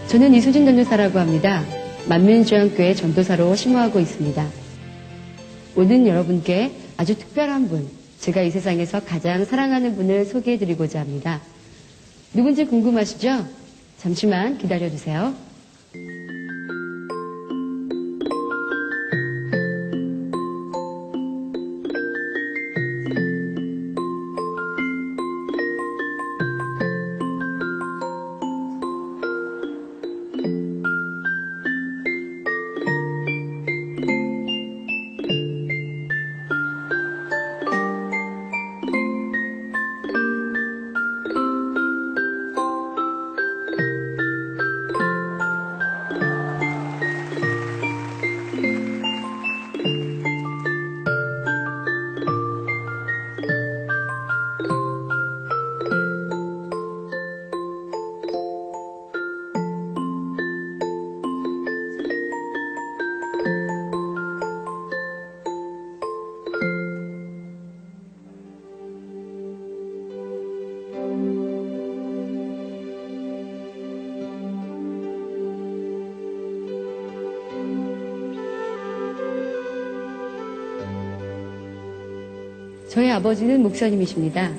저는 이수진 전도사라고 합니다. 만민중앙교회 전도사로 심호하고 있습니다. 오늘 여러분께 아주 특별한 분, 제가 이 세상에서 가장 사랑하는 분을 소개해드리고자 합니다. 누군지 궁금하시죠? 잠시만 기다려주세요. 저희 아버지는 목사님이십니다.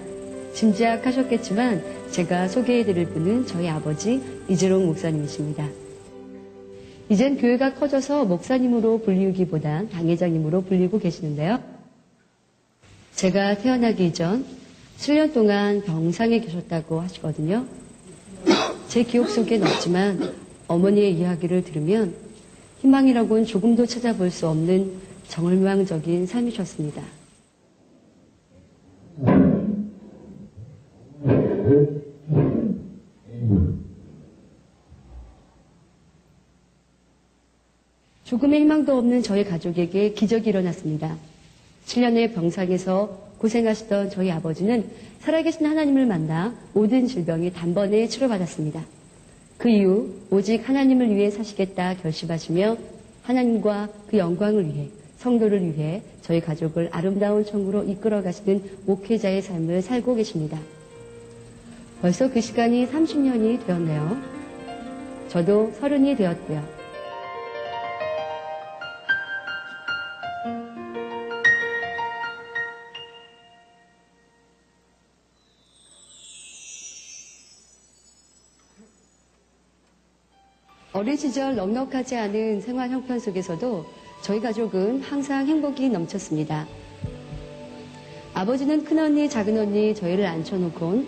짐작하셨겠지만 제가 소개해드릴 분은 저희 아버지 이재롱 목사님이십니다. 이젠 교회가 커져서 목사님으로 불리우기보단 당회장님으로 불리고 계시는데요. 제가 태어나기 이전 7년 동안 병상에 계셨다고 하시거든요. 제 기억 속엔 없지만 어머니의 이야기를 들으면 희망이라고는 조금도 찾아볼 수 없는 절망적인 삶이셨습니다. 조금의 희망도 없는 저희 가족에게 기적이 일어났습니다. 7년의 병상에서 고생하시던 저희 아버지는 살아계신 하나님을 만나 모든 질병이 단번에 치료받았습니다. 그 이후 오직 하나님을 위해 사시겠다 결심하시며 하나님과 그 영광을 위해 성도를 위해 저희 가족을 아름다운 천국으로 이끌어 가시는 목회자의 삶을 살고 계십니다. 벌써 그 시간이 30년이 되었네요. 저도 30이 되었고요. 어린 시절 넉넉하지 않은 생활 형편 속에서도 저희 가족은 항상 행복이 넘쳤습니다. 아버지는 큰언니, 작은언니 저희를 앉혀놓곤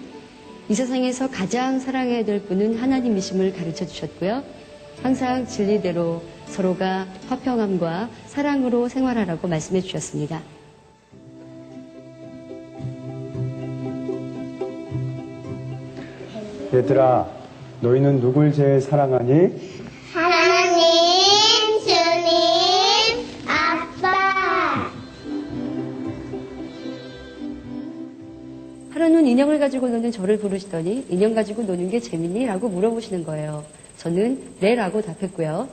이 세상에서 가장 사랑해야 될 분은 하나님이심을 가르쳐 주셨고요. 항상 진리대로 서로가 화평함과 사랑으로 생활하라고 말씀해 주셨습니다. 얘들아, 너희는 누굴 제일 사랑하니? 하나님, 주님, 아빠. 하루는 인형을 가지고 노는 저를 부르시더니 인형 가지고 노는 게 재밌니? 라고 물어보시는 거예요. 저는 네 라고 답했고요.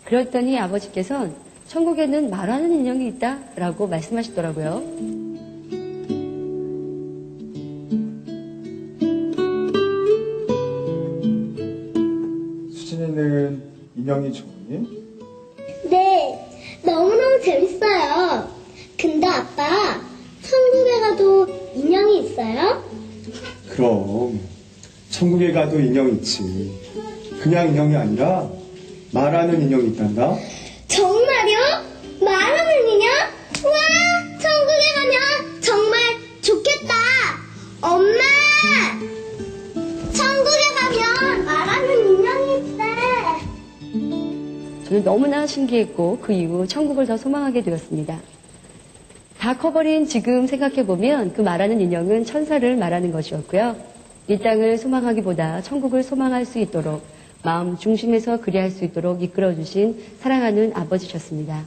그랬더니 아버지께서는 천국에는 말하는 인형이 있다 라고 말씀하시더라고요. 수진이는 인형이 좋으니? 네, 너무너무 재밌어요. 근데 아빠, 천국에 가도 인형이 있어요? 그럼 천국에 가도 인형이 있지. 그냥 인형이 아니라 말하는 인형이 있단다. 정말요? 말하는 인형? 와, 천국에 가면 정말 좋겠다. 엄마! 천국에 가면 말하는 인형이 있대. 저는 너무나 신기했고 그 이후 천국을 더 소망하게 되었습니다. 다 커버린 지금 생각해보면 그 말하는 인형은 천사를 말하는 것이었고요. 이 땅을 소망하기보다 천국을 소망할 수 있도록 마음 중심에서 그리할 수 있도록 이끌어주신 사랑하는 아버지셨습니다.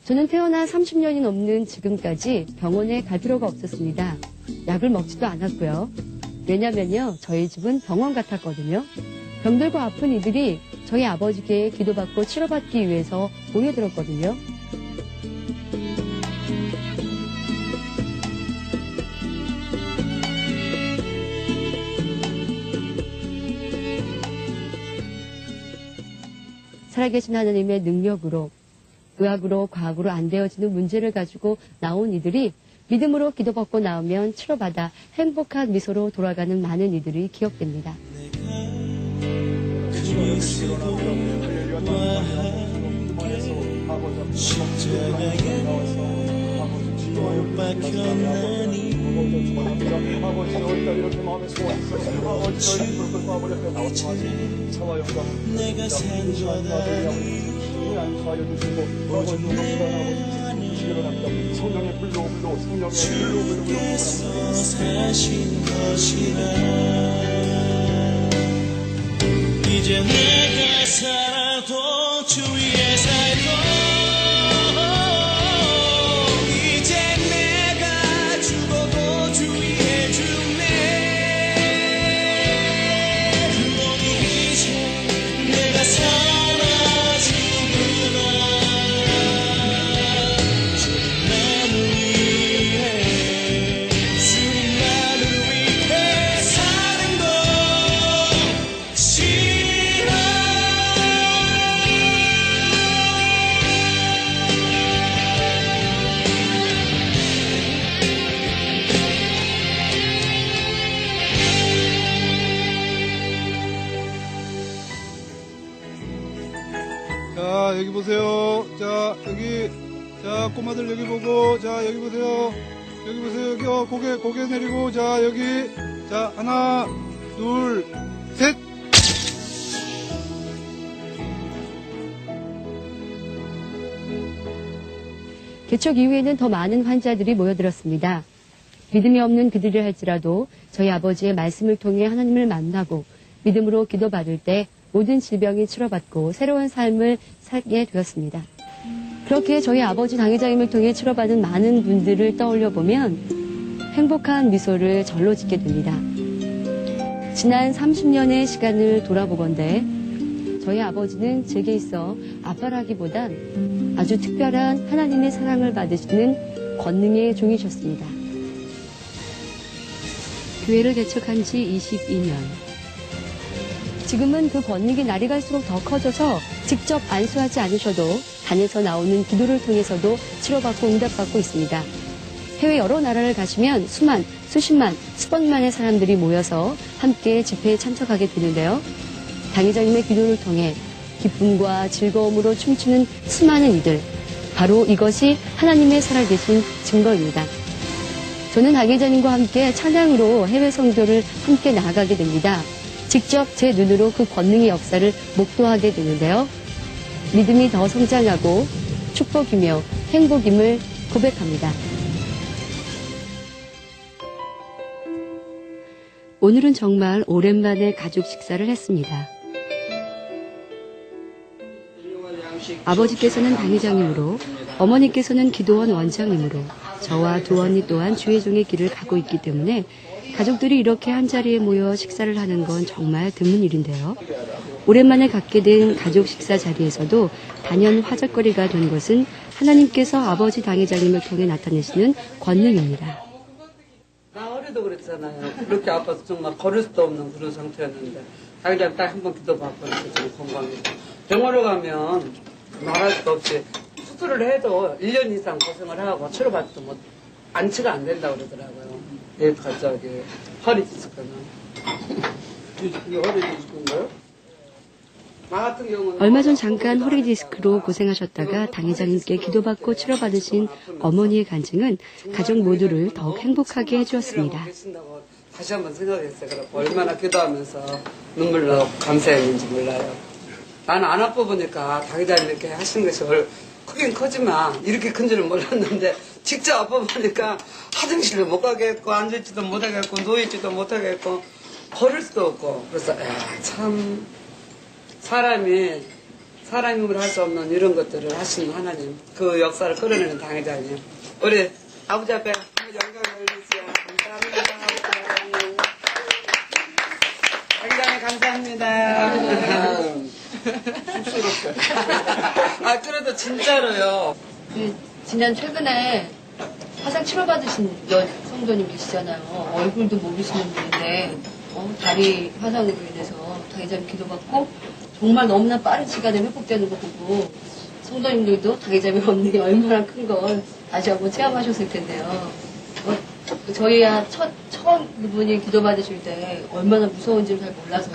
저는 태어나 30년이 넘는 지금까지 병원에 갈 필요가 없었습니다. 약을 먹지도 않았고요. 왜냐면요, 저희 집은 병원 같았거든요. 병들고 아픈 이들이 저희 아버지께 기도받고 치료받기 위해서 모여들었거든요. 살아계신 하나님의 능력으로, 의학으로, 과학으로 안 되어지는 문제를 가지고 나온 이들이 믿음으로 기도받고 나오면 치료받아 행복한 미소로 돌아가는 많은 이들이 기억됩니다. 내가 산거다 주께서 사신 것이라 이제 내가 살아도 주 위에 살고 이제 내가 죽어도 주 위에 죽네 그러니 이제 내가 살아 죽으나 주님 나를 위해 주님 나를 위해 사는 것 싫어 자, 여기 보세요. 자, 여기. 자, 꼬마들 여기 보고. 자, 여기 보세요. 여기 보세요. 여기, 고개 내리고. 자, 여기. 자, 하나, 둘, 셋. 개척 이후에는 더 많은 환자들이 모여들었습니다. 믿음이 없는 그들을 할지라도 저희 아버지의 말씀을 통해 하나님을 만나고 믿음으로 기도받을 때 모든 질병이 치료받고 새로운 삶을 살게 되었습니다. 그렇게 저희 아버지 당회장님을 통해 치료받은 많은 분들을 떠올려 보면 행복한 미소를 절로 짓게 됩니다. 지난 30년의 시간을 돌아보건대 저희 아버지는 제게 있어 아빠라기보단 아주 특별한 하나님의 사랑을 받으시는 권능의 종이셨습니다. 교회를 개척한 지 22년. 지금은 그 권능이 날이 갈수록 더 커져서 직접 안수하지 않으셔도 단에서 나오는 기도를 통해서도 치료받고 응답받고 있습니다. 해외 여러 나라를 가시면 수십만, 수백만의 사람들이 모여서 함께 집회에 참석하게 되는데요. 당회장님의 기도를 통해 기쁨과 즐거움으로 춤추는 수많은 이들, 바로 이것이 하나님의 살아계신 증거입니다. 저는 당회장님과 함께 찬양으로 해외 선교를 함께 나아가게 됩니다. 직접 제 눈으로 그 권능의 역사를 목도하게 되는데요. 믿음이 더 성장하고 축복이며 행복임을 고백합니다. 오늘은 정말 오랜만에 가족 식사를 했습니다. 아버지께서는 당회장님으로, 어머니께서는 기도원 원장님으로, 저와 두 언니 또한 주의종의 길을 가고 있기 때문에 가족들이 이렇게 한자리에 모여 식사를 하는 건 정말 드문 일인데요. 오랜만에 갖게 된 가족 식사 자리에서도 단연 화제거리가 된 것은 하나님께서 아버지 당회장님을 통해 나타내시는 권능입니다. 나 어려도 그랬잖아요. 그렇게 아파서 정말 걸을 수도 없는 그런 상태였는데 당장 딱 한 번 기도받고 이렇게 좀 건강해서 병원에 가면 말할 수 없이 수술을 해도 1년 이상 고생을 하고 치료받지도 못 안치가 안 된다고 그러더라고요. 저기 허리 디스크는. 이게 허리 디스크인가요? 나 같은 경우는 얼마 전 잠깐 허리 디스크로 고생하셨다가 당회장님께 기도받고 치료받으신 어머니의 간증은 가족 모두를 더욱 행복하게 해주었습니다. 계신다고 다시 한번 생각했어요. 그래서 얼마나 기도하면서 눈물로 감사했는지 몰라요. 나는 안 아파 보니까 당회장님 이렇게 하시는 것이 크긴 크지만 이렇게 큰 줄은 몰랐는데 직접 아파 보니까 화장실도 못 가겠고 앉을지도 못하겠고 누워있지도 못하겠고 걸을 수도 없고 그래서 참 사람이 사람임으로 할 수 없는 이런 것들을 하시는 하나님 그 역사를 끌어내는 당회장님 우리 아버지 앞에 영광을 올리세요. 감사합니다. 당회장님 감사합니다. 아 그래도 진짜로요. 지난 최근에 화상 치료받으신 성도님 계시잖아요. 얼굴도 모르시는 분인데 다리 화상으로 인해서 당회장님 기도받고 정말 너무나 빠른 시간에 회복되는 거 보고 성도님들도 당의자비 없는 게 얼마나 큰 걸 다시 한번 체험하셨을 텐데요. 저희야 처음 그분이 기도받으실 때 얼마나 무서운지 잘 몰라서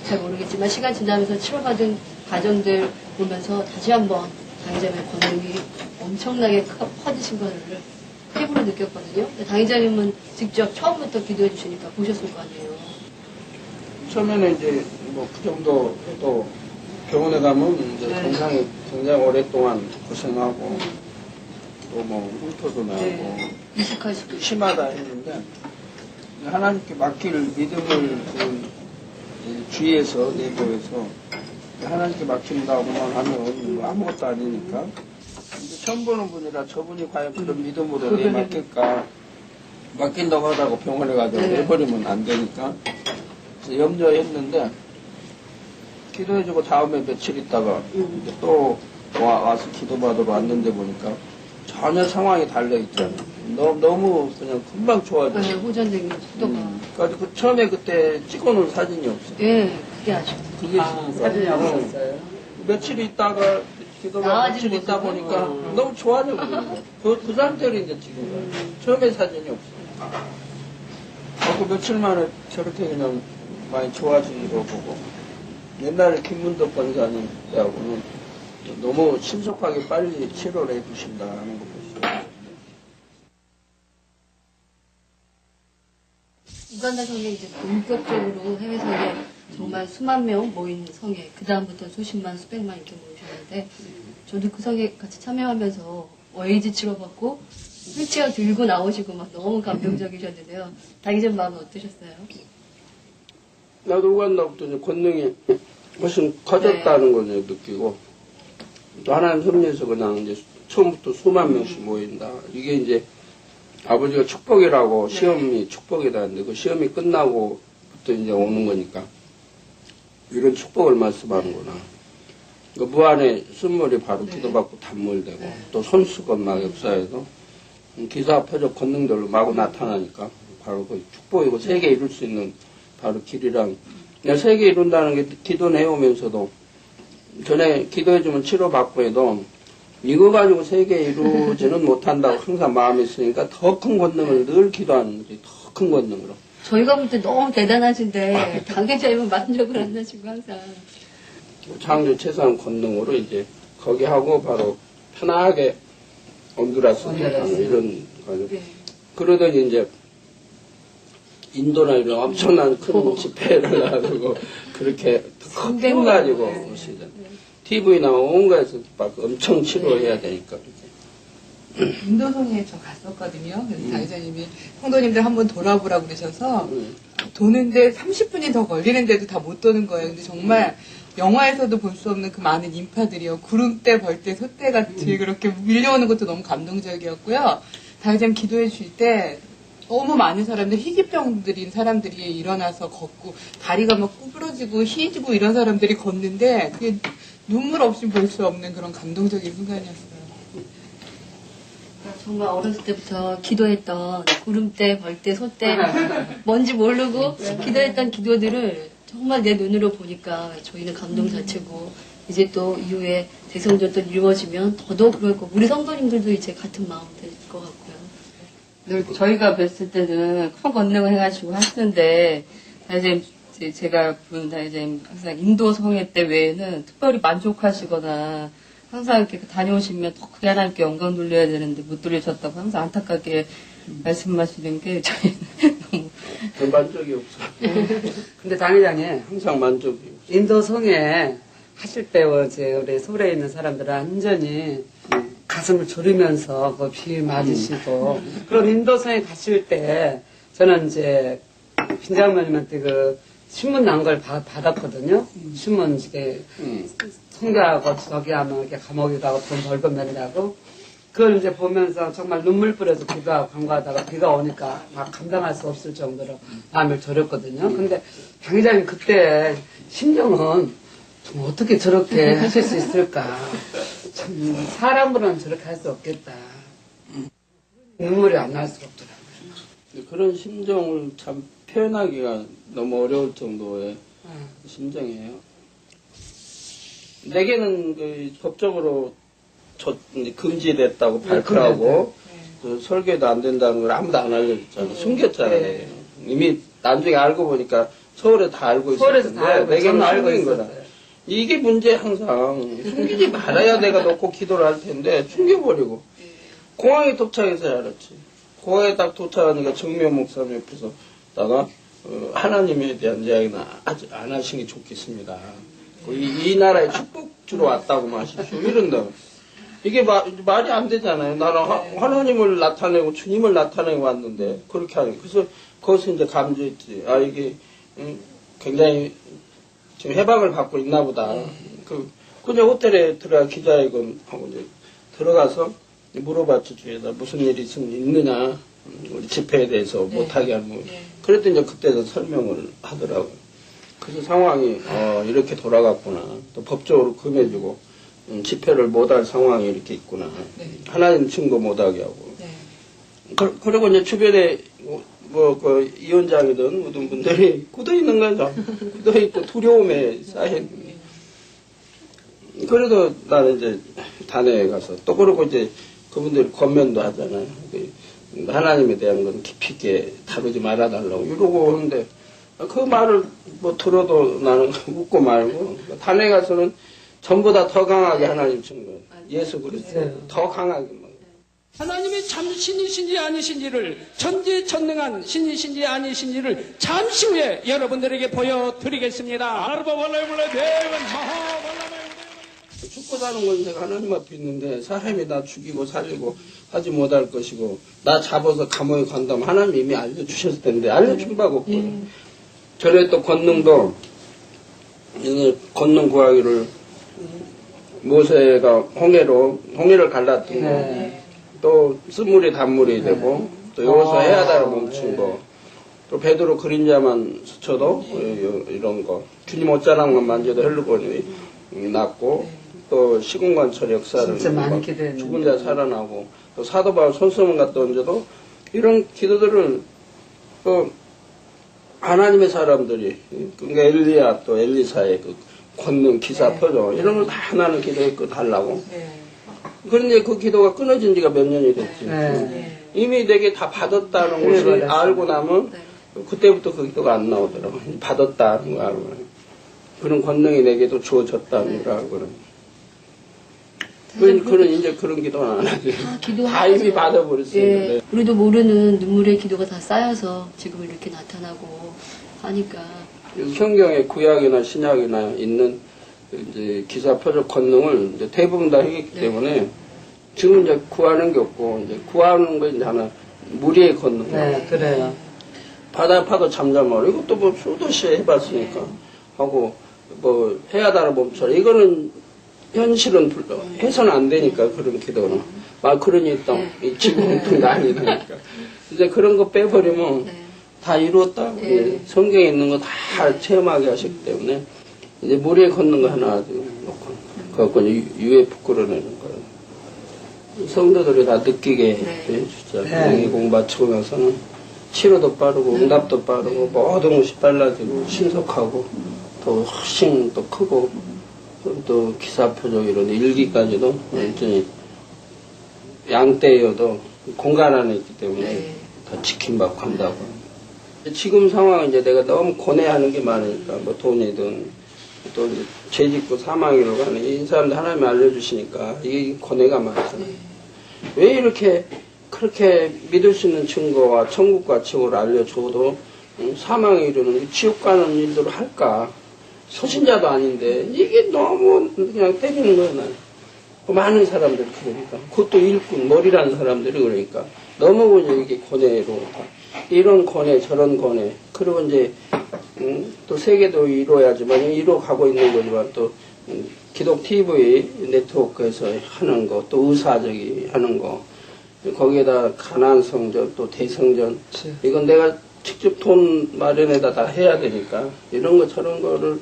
잘 모르겠지만 시간 지나면서 치료받은 가정들 보면서 다시 한번 당의자비의 권능이 엄청나게 커지신 것을 피부로 느꼈거든요. 당의자님은 직접 처음부터 기도해 주시니까 보셨을 거 아니에요. 처음에는 이제 뭐 그 정도 해도 병원에 가면 이제 네. 증상이 굉장히 오랫동안 고생하고 또 뭐 흉터도 나고 네. 이식할 수도 있고. 심하다 했는데 하나님께 맡길 믿음을 그 주위에서 내부에서 하나님께 맡긴다고만 하면 뭐 아무것도 아니니까 근데 처음 보는 분이라 저분이 과연 그런 믿음으로 내 맡길까 맡긴다고 하다가 병원에 가서 네. 내버리면 안 되니까 그래서 염려했는데 기도해주고 다음에 며칠 있다가 이제 또 와서 기도받으러 왔는데 보니까 전혀 상황이 달라있잖아. 너무 그냥 금방 좋아졌어. 네, 호전되는 속도가. 그러니까 처음에 그때 찍어놓은 사진이 없어. 예, 그게 아쉽다. 그게 사진이 없었어요. 며칠 있다가 기도가 며칠 있다 보니까 너무 좋아져 버린 거야. 그 상태로 이제 찍은 거야. 처음에 사진이 없어. 그 며칠 만에 저렇게 그냥 많이 좋아지는 거 보고 옛날에 김문덕 권사님 때하고는 너무 신속하게 빨리 치료를 해주신다는 거 보시죠. 우간다 성에 이제 본격적으로 해외 성에 정말 수만 명 모인 성에 그 다음부터 수십만 수백만 이렇게 모이셨는데 저도 그 성에 같이 참여하면서 에이즈 치료받고 휠체어 들고 나오시고 막 너무 감동적이셨는데요. 당의전 마음은 어떠셨어요? 나도 우간다부터 이제 권능이 훨씬 커졌다는 걸 이제 느끼고 또 하나님 섭리에서 그냥 이제 처음부터 수만 명씩 모인다. 이게 이제 아버지가 축복이라고 시험이 축복이라는데 그 시험이 끝나고부터 이제 오는 거니까 이런 축복을 말씀하는구나. 그 무한의 순물이 바로 기도받고 단물되고 또 손수건 막 역사에도 기사 표적 권능들로 마구 나타나니까 바로 그 축복이고 세계 이룰 수 있는 바로 길이랑 세계 이룬다는 게 기도 내오면서도 전에 기도해주면 치료받고 해도 이거 가지고 세계 이루지는 못한다고 항상 마음이 있으니까 더 큰 권능을 늘 기도하는 거지. 더 큰 권능으로. 저희가 볼 때 너무 대단하신데 당의자님은 만족을 안 하시고 항상 창조 최소한 권능으로 이제 거기 하고 바로 편하게 온두라스 이런 거죠. 네. 그러더니 이제 인도나 이런 엄청난 큰 집회를 하고 그렇게 큰 가지고 오시잖아요. TV나 온갖에서 막 엄청 치료해야 되니까. 인도성에 저 갔었거든요. 그래서 당의자님이 성도님들 한번 돌아보라고 그러셔서 도는데 30분이 더 걸리는데도 다 못 도는 거예요. 근데 정말 영화에서도 볼 수 없는 그 많은 인파들이요. 구름대, 벌대, 소대 같이 그렇게 밀려오는 것도 너무 감동적이었고요. 당의자님 기도해 주실 때 너무 많은 사람들, 희귀병들인 사람들이 일어나서 걷고 다리가 막 구부러지고 희지고 이런 사람들이 걷는데 그게 눈물 없이 볼 수 없는 그런 감동적인 순간이었어요. 정말 어렸을 때부터 기도했던 구름대, 벌대, 소대 뭔지 모르고 기도했던 기도들을 정말 내 눈으로 보니까 저희는 감동 자체고 이제 또 이후에 대성전도 이루어지면 더더욱 그럴 거고 우리 성도님들도 이제 같은 마음 될 것 같고요. 늘 저희가 뵀을 때는 큰 권능을 해가지고 하시는데 다이제님 제가 본 다이제님 항상 인도 성회 때 외에는 특별히 만족하시거나 항상 이렇게 다녀오시면 더 크게 하나님께 영광 돌려야 되는데 못 돌리셨다고 항상 안타깝게 말씀하시는 게 저희는 너무 별 만족이 없어. 근데 당회장님 항상 만족이 없어. 인도 성에 하실 때 어제 우리 서울에 있는 사람들은 완전히 가슴을 졸이면서 그 비 맞으시고 그럼 인도성에 가실 때 저는 이제 빈장모님한테 그 신문 난 걸 받았거든요. 신문 이게 통과하고 저기 하면 이렇게 감옥에 가고 돈 벌금면이라고 그걸 이제 보면서 정말 눈물 뿌려서 기도하고 간구하다가 비가 오니까 막 감당할 수 없을 정도로 마음을 졸였거든요. 근데 당회장님 그때 심정은 좀 어떻게 저렇게 하실 수 있을까. 참 사람으로는 저렇게 할 수 없겠다. 눈물이 안 날 수가 없더라고요. 그런 심정을 참 표현하기가 너무 어려울 정도의 심정이에요. 4개는 그 법적으로 이제 금지됐다고 발표하고 그 설계도 안 된다는 걸 아무도 안 알려줬잖아요. 숨겼잖아요. 이미 나중에 알고 보니까 서울에 다 알고 서울에서 다 알고 있었는데 4개는 알고 숨긴 거다. 있었어요. 이게 문제 항상 숨기지 말아야 내가 놓고 기도를 할 텐데 숨겨버리고 공항에 도착해서 알았지. 공항에 딱 도착하니까 정명 목사님 옆에서다가 하나님에 대한 이야기는 아직 안 하시는 게 좋겠습니다. 이 나라에 축복 주러 왔다고 마십시오. 이런다. 이게 말이 안 되잖아요. 나는 하나님을 나타내고 주님을 나타내고 왔는데 그렇게 하는. 그래서 거기서 이제 감지했지. 아 이게 굉장히 지금 해방을 받고 있나 보다. 그냥 호텔에 들어가 기자회견 하고 이제 들어가서 물어봤지. 주에다 무슨 일이 있느냐. 우리 집회에 대해서 못하게 하는 거. 그랬더니 이제 그때도 설명을 하더라고요. 그래서 상황이 이렇게 돌아갔구나. 또 법적으로 금해주고 집회를 못할 상황이 이렇게 있구나. 하나님 증거 못하게 하고. 그리고 이제 주변에 그 위원장이든 모든 분들이 굳어 있는 거죠. 굳어 있고 두려움에 쌓인. 그래도 나는 이제 단회에 가서 또 그러고 이제 그분들이 권면도 하잖아요. 하나님에 대한 건 깊이 있게 다루지 말아달라고 이러고 하는데 그 말을 뭐 들어도 나는 웃고 말고 단회 가서는 전보다 더 강하게 하나님 증거 예수 그리스도 더 강하게 막. 하나님이 참 신이신지 아니신지를 전지전능한 신이신지 아니신지를 잠시 후에 여러분들에게 보여드리겠습니다. 죽고 사는 건 내가 하나님 앞에 있는데 사람이 나 죽이고 살리고 하지 못할 것이고 나 잡아서 감옥에 간다면 하나님 이미 알려주셨을 텐데 알려준 바가 없거든. 전에 또 권능도 권능 구하기를 모세가 홍해를 갈랐던 거 또 쓴물이 단물이 되고 또 여기서 해야다를 멈춘 거 또 베드로 그림자만 스쳐도 이런 거 주님 옷자락만 만져도 혈루건이 났고 또 시공관철 역사를 죽은 자 살아나고 또 사도 바울 손수문 갖다 얹어도 이런 기도들을 또 하나님의 사람들이 그러니까 엘리야 또 엘리사의 그 권능 기사 표적 이런 걸 다 하나는 기도했고 달라고. 그런데 그 기도가 끊어진 지가 몇 년이 됐지. 이미 내게 다 받았다는 것을 알고 나면 그때부터 그 기도가 안 나오더라고. 받았다는 거 알고. 그런 권능이 내게도 주어졌다는 걸 알고는. 이제 그런 기도는 안 하지. 다 이미 받아버렸어요. 우리도 모르는 눈물의 기도가 다 쌓여서 지금 이렇게 나타나고 하니까. 성경에 구약이나 신약이나 있는 이제 기사 표적 권능을 이제 대부분 다 했기 때문에 지금 이제 구하는 게 없고 이제 구하는 거 이제 하나 무리의 권능. 네, 그래요. 바다 파도 잠잠하라. 이것도 뭐 수도시 해봤으니까 하고 뭐 해야다라 멈춰라. 이거는 현실은 해서는 안 되니까 그런 기도는 막 그러니 이 지구온통이 아니니까 이제 그런 거 빼버리면 다 이루었다. 성경에 있는 거 다 체험하게 하셨기 때문에 이제 머리에 걷는 거 하나 놓고 그래갖고 UF 끌어내는 거예요. 성도들이 다 느끼게 해주자. 공부 마치고 나서는 치료도 빠르고 응답도 빠르고 모든 것이 빨라지고 신속하고 더 훨씬 더 크고 또 기사 표적 이런 일기까지도 완전히 양떼여도 공간 안에 있기 때문에 더 지킴받고 한다고. 지금 상황은 이제 내가 너무 고뇌하는 게 많으니까 뭐 돈이든 또 이제 죄짓고 사망이라고 하는 이 사람들 하나님이 알려주시니까 이게 고뇌가 많잖아요. 왜 이렇게 그렇게 믿을 수 있는 증거와 천국과 지옥을 알려줘도 사망에 이르는 지옥 가는 일들을 할까? 소신자도 아닌데 이게 너무 그냥 때리는 거예요. 나는. 많은 사람들이 그러니까 그것도 일꾼 머리라는 사람들이 그러니까 너무 그냥 이게 고뇌로 이런 고뇌 저런 고뇌 그리고 이제 또 세계도 이루어야지만 이루어가고 있는 거지만 또 기독 TV 네트워크에서 하는 거 또 의사적이 하는 거 거기에다 가난 성전 또 대성전 이건 내가 직접 돈 마련에다 다 해야 되니까 이런 거 저런 거를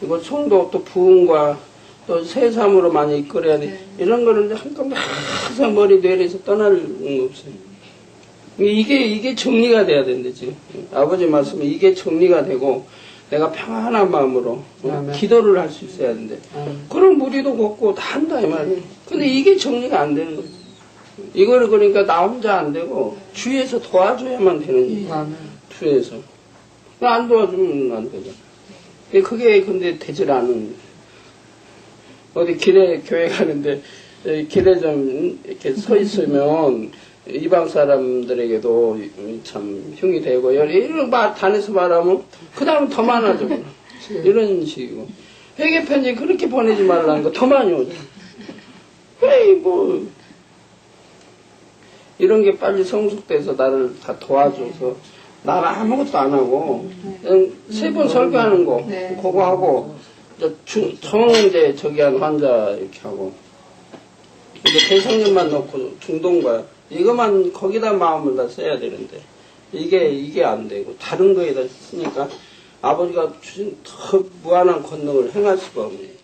이거 성도 또 부흥과 또 새삼으로 많이 이끌어야 돼. 이런 거를 한꺼번에 항상 머리 뇌에서 떠나는 거 없어요. 이게 정리가 돼야 되는데 지금 아버지 말씀에 이게 정리가 되고 내가 평안한 마음으로 아멘. 기도를 할 수 있어야 되는데 그럼 무리도 걷고 다 한다 이 말이에요. 근데 이게 정리가 안 되는 거예요. 이거를 그러니까 나 혼자 안 되고 주위에서 도와줘야만 되는 얘기예요. 주위에서 안 도와주면 안 되잖아. 그게 근데 되질 않은 거예요. 어디 길에 교회 가는데 길에 좀 이렇게 서 있으면 이방 사람들에게도 참 흉이 되고 이런 단에서 말하면 그 다음 더 많아져 이런 식이고 회개 편지 그렇게 보내지 말라는 거 더 많이 오죠. 왜 뭐 이런 게 빨리 성숙돼서 나를 다 도와줘서 나는 아무것도 안 하고 그냥 3번 설교하는 거 그거 하고 이제 저기 한 환자 이렇게 하고 이제 대성령만 넣고 중동과 이것만 거기다 마음을 다 써야 되는데 이게 안 되고 다른 거에다 쓰니까 아버지가 주신 더 무한한 권능을 행할 수가 없네요.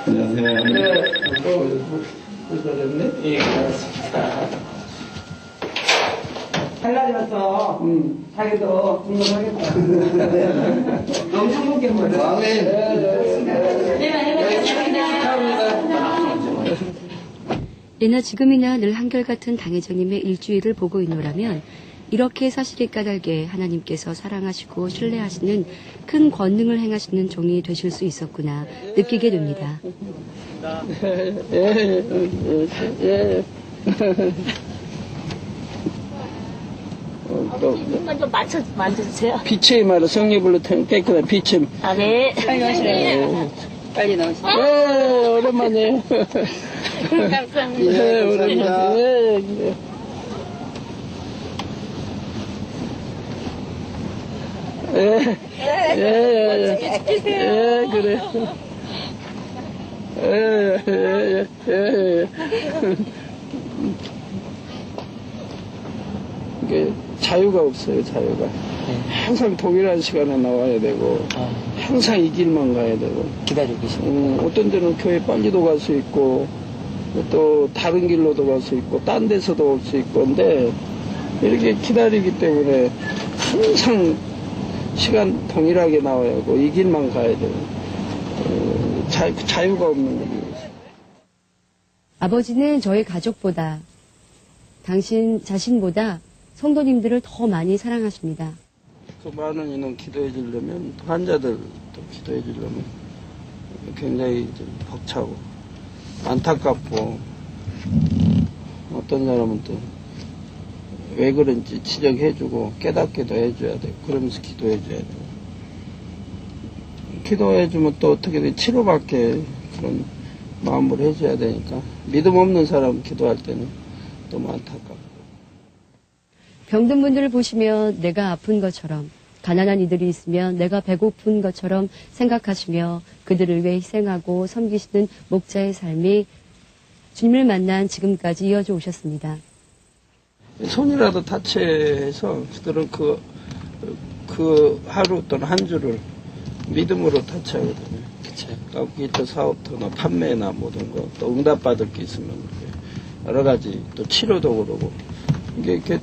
안녕하세요. 네, 그러셨네? 예, 고맙습니다. 할날이라서 자기도 궁금하겠다. 너무 행복해 보여. 예나 지금이나 늘 한결같은 당회장님의 일주일을 보고 있노라면 이렇게 사실이 까닭에 하나님께서 사랑하시고 신뢰하시는 큰 권능을 행하시는 종이 되실 수 있었구나 느끼게 됩니다. 한번 좀 만져주세요. 빛의 말을 성령불로 깨끗한 빛의 아, 네. 빨리 나오시죠. 예, 오랜만에. 감사합니다. 예, 오랜만에. 예, 예. 예, 그래. 예. 이게 자유가 없어요, 자유가. 항상 동일한 시간에 나와야 되고, 항상 이 길만 가야 되고. 기다리고 계십니다. 어떤 데는 교회 빨리도 갈 수 있고, 또 다른 길로도 갈 수 있고, 딴 데서도 올 수 있고, 근데 이렇게 기다리기 때문에 항상 시간 동일하게 나와야 하고, 이 길만 가야 되고, 자유가 없는 거예요. 아버지는 저희 가족보다 당신 자신보다 성도님들을 더 많이 사랑하십니다. 그 많은 인원 기도해 주려면, 환자들도 기도해 주려면 굉장히 좀 벅차고, 안타깝고, 어떤 사람은 또 왜 그런지 지적해 주고, 깨닫게도 해줘야 되고, 그러면서 기도해 줘야 되고. 기도해 주면 또 어떻게든 치료받게 그런 마음으로 해줘야 되니까, 믿음 없는 사람 기도할 때는 너무 안타깝고. 병든 분들을 보시면 내가 아픈 것처럼, 가난한 이들이 있으면 내가 배고픈 것처럼 생각하시며 그들을 위해 희생하고 섬기시는 목자의 삶이 주님을 만난 지금까지 이어져 오셨습니다. 손이라도 다쳐서 그들은 그 하루 또는 한 주를 믿음으로 다쳐야거든요. 그러니까 사업터나 판매나 모든 거, 또 응답받을 게 있으면 여러 가지 또 치료도 그러고, 이게 이렇게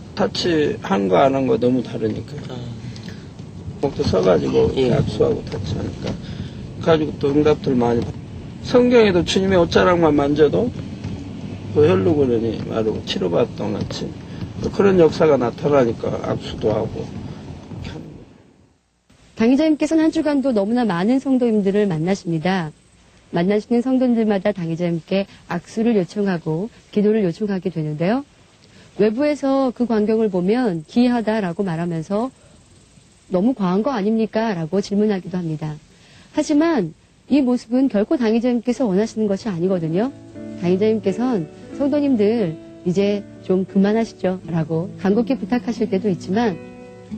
한 거 안 한 거 너무 다르니까. 목도 써가지고 약수하고 하니까. 가지고 또 응답들 많이 받고. 성경에도 주님의 옷자락만 만져도 그 혈루근이 마르고 치료받던 같이 그런 역사가 나타나니까 악수도 하고. 당회자님께서는 한 주간도 너무나 많은 성도님들을 만나십니다. 만나시는 성도님들마다 당회자님께 악수를 요청하고 기도를 요청하게 되는데요. 외부에서 그 광경을 보면 기이하다라고 말하면서 너무 과한 거 아닙니까? 라고 질문하기도 합니다. 하지만 이 모습은 결코 당회자님께서 원하시는 것이 아니거든요. 당회자님께서는 성도님들 이제 좀 그만하시죠 라고 간곡히 부탁하실 때도 있지만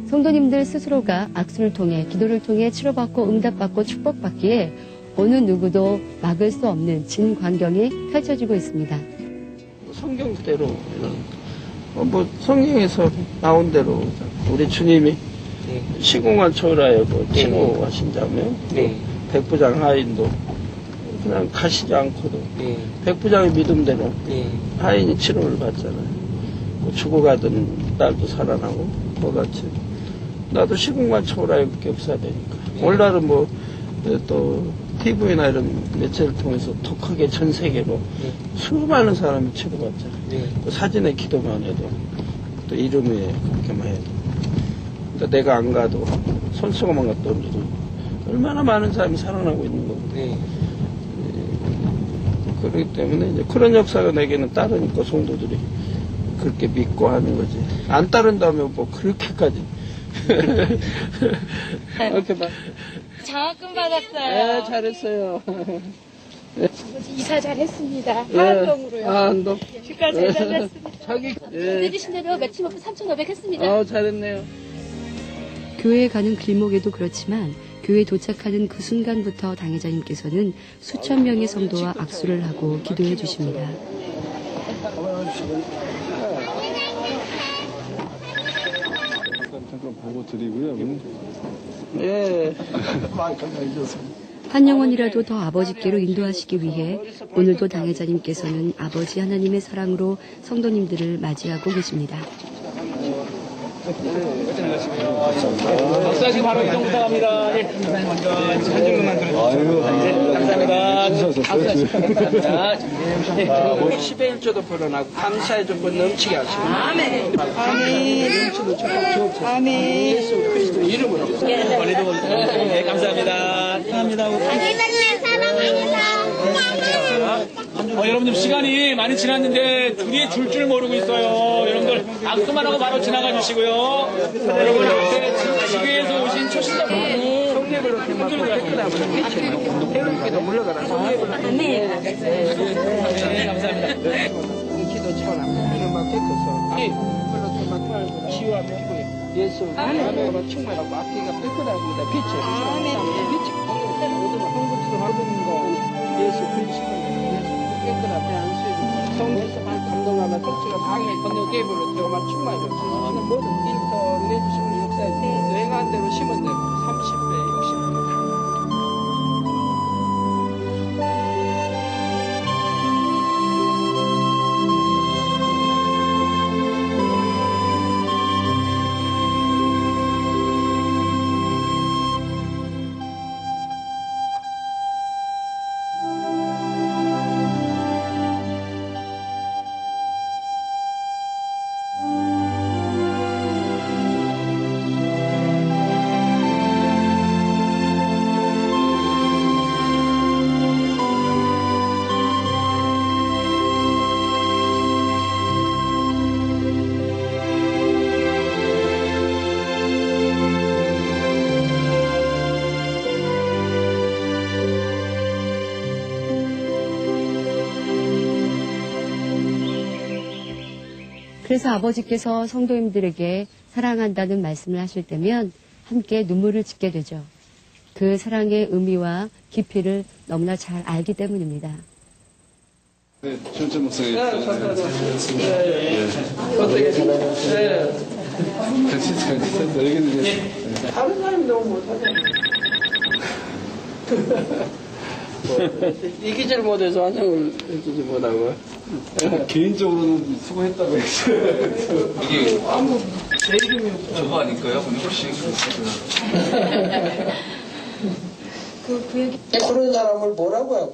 성도님들 스스로가 악수를 통해 기도를 통해 치료받고 응답받고 축복받기에 어느 누구도 막을 수 없는 진광경이 펼쳐지고 있습니다. 성경 그대로 성경에서 나온 대로 우리 주님이 시공한 초월하여 치료하신 자며 백부장 하인도 그냥 가시지 않고도 백부장의 믿음대로 하인이 치료를 받잖아요. 뭐 죽어가던 딸도 살아나고 뭐같이 나도 시국만 초월하게 겹사되니까 오늘날은 뭐 또 TV나 이런 매체를 통해서 독하게 전 세계로 수많은 사람이 치료받잖아요. 또 사진에 기도만 해도 또 이름에 그렇게만 해도 그러니까 내가 안 가도 손수건만 갖다 얹어도 얼마나 많은 사람이 살아나고 있는 거고 그렇기 때문에 이제 그런 역사가 내게는 따르니까 성도들이 그렇게 믿고 하는 거지. 안 따른다면 뭐 그렇게까지. 이렇게 막. 장학금 받았어요. 네, 잘했어요. 아버지 이사 잘했습니다. 예. 하안동으로요. 하안동. 집가 잘 살렸습니다. 자기. 내주신 대로 며칠 먹고 3,500 했습니다. 잘했네요. 교회에 가는 길목에도 그렇지만 교회에 도착하는 그 순간부터 당회자님께서는 수천 명의 성도와 악수를 하고 기도해 주십니다. 잠깐 보고 드리고요. 예. 한 영혼이라도 더 아버지께로 인도하시기 위해 오늘도 당회자님께서는 아버지 하나님의 사랑으로 성도님들을 맞이하고 계십니다. 박수하시고 바로 이동 부탁합니다. 예. 먼저 한 줄로만 들어주세요. 감사합니다. 감사합니다. 11조도 벌어나고 감사의 조건 넘치게 하시고. 아멘. 아멘. 예수 그리스도 이름으로. 예, 감사합니다. 감사합니다. 당회자님의 사랑합니다. 여러분들 시간이 많이 지났는데 둘이 줄 줄 모르고 있어요. 여러분들 악수만 하고 바로 지나가 주시고요. 여러분 앞에 지교에서 오신 초신자분들 성례별로 팀하고 끝나면 빛이 태극기도 물러가라. 성례별로 네, 감사합니다. 기도 천하고 이런 막 깨끗서 별로 팀만 말고 치유하며 기고요. 예수 아멘으로 충만하고 앞뒤가 깨끗합니다. 빛이 빛이 모든 한국처럼 하는 거 예수 그리스도 깨끗한 배 안수해 성에서 감동하며 특징을 방해 건너 계별로 들어만 충만해서 하는 모든 일터 내주시는 역사에 여행한 대로 심은 대로 30배 60배 그래서 아버지께서 성도님들에게 사랑한다는 말씀을 하실 때면 함께 눈물을 짓게 되죠. 그 사랑의 의미와 깊이를 너무나 잘 알기 때문입니다. 네, 전체 목사님. 어떻게 생각하세요? 여기는 다른 사람이 너무 못하잖아. 이기질 못해서 환영을 해주지 못하고. 개인적으로는 수고했다고 했어요. 이게 제 이름이 저거 아닐까요? 혹시 그런 사람을 뭐라고 하고요?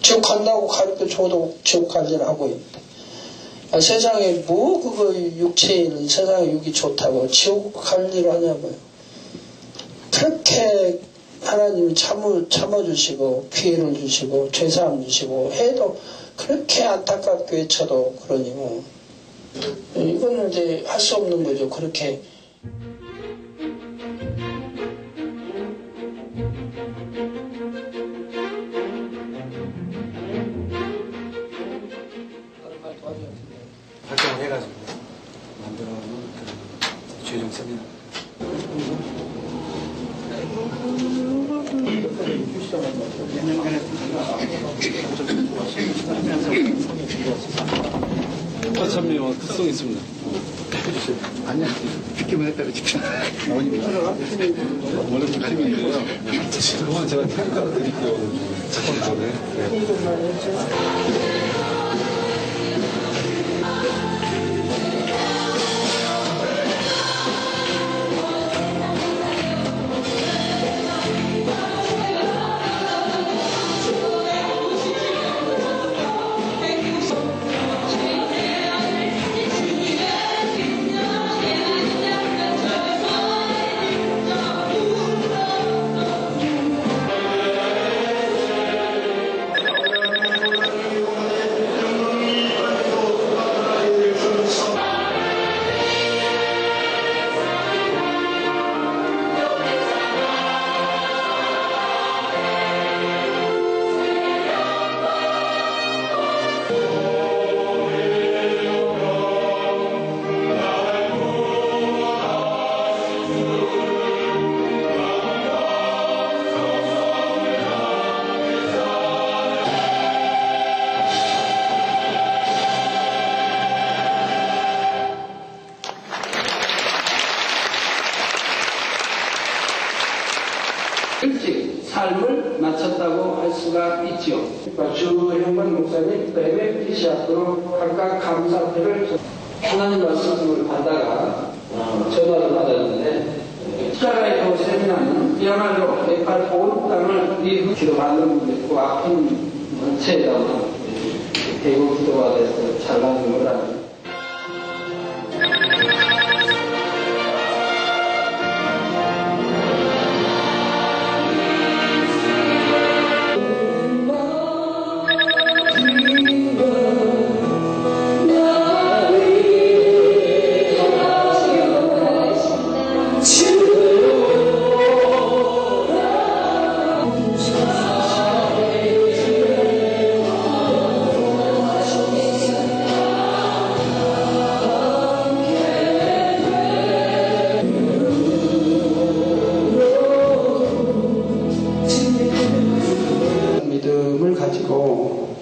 지옥 간다고 가르쳐 줘도 지옥 갈 일 하고 있대. 아, 세상에 뭐 그거 육체인 세상에 육이 좋다고 지옥 갈 일 하냐고요. 그렇게 하나님이 참아주시고 기회를 주시고 죄사함 주시고 해도 그렇게 안타깝게 외쳐도 그러니 뭐 이거는 이제 할 수 없는 거죠. 그렇게 발전을 해가지고 만들어놓은 그 최종 세미나. 화참미와 특성이 있습니다. 해주세요. 아니야, 비키면 했다고 지금. 아버님, 원래 비키면이고요. 그동안 제가 평가를 드릴게요. 첫 번째는. 일찍 삶을 마쳤다고 할 수가 있지요. 주형관 목사님, 또 MFPC 앞으로 각각 감사패를 하나님 말씀을 받다가 전화를 받았는데 십자가의 세미나는 그야말로 네팔 온 땅을 기도 받는 분도 있고 아픈 체에다가 대구 기도가 돼서 잘 나는 걸 압니다. 믿음을 가지고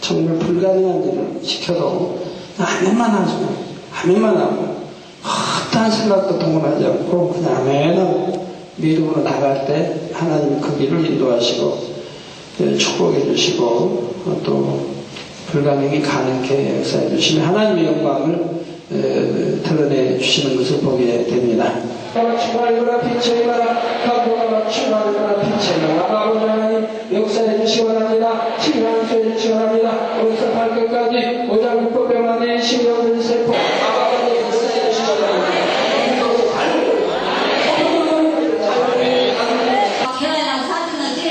정말 불가능한 일을 시켜도 아멘만 하죠. 아멘만 하고 어떠한 생각도 동원하지 않고 그냥 아멘하고 믿음으로 나갈 때 하나님이 그 길을 인도하시고 축복해 주시고 또 불가능이 가능케 역사해 주시면 하나님의 영광을 드러내 주시는 것을 보게 됩니다. 축하하노라 빛이라 감동하라 축하하노라 빛이라 아버지 하나님 역사해 주시기 바랍니다. 치료해 주시기 바랍니다. 오늘부터 발끝까지 오장육법병만의 신경을 세포 아버지 역사해 주시기 바랍니다. 계란이랑 사진한테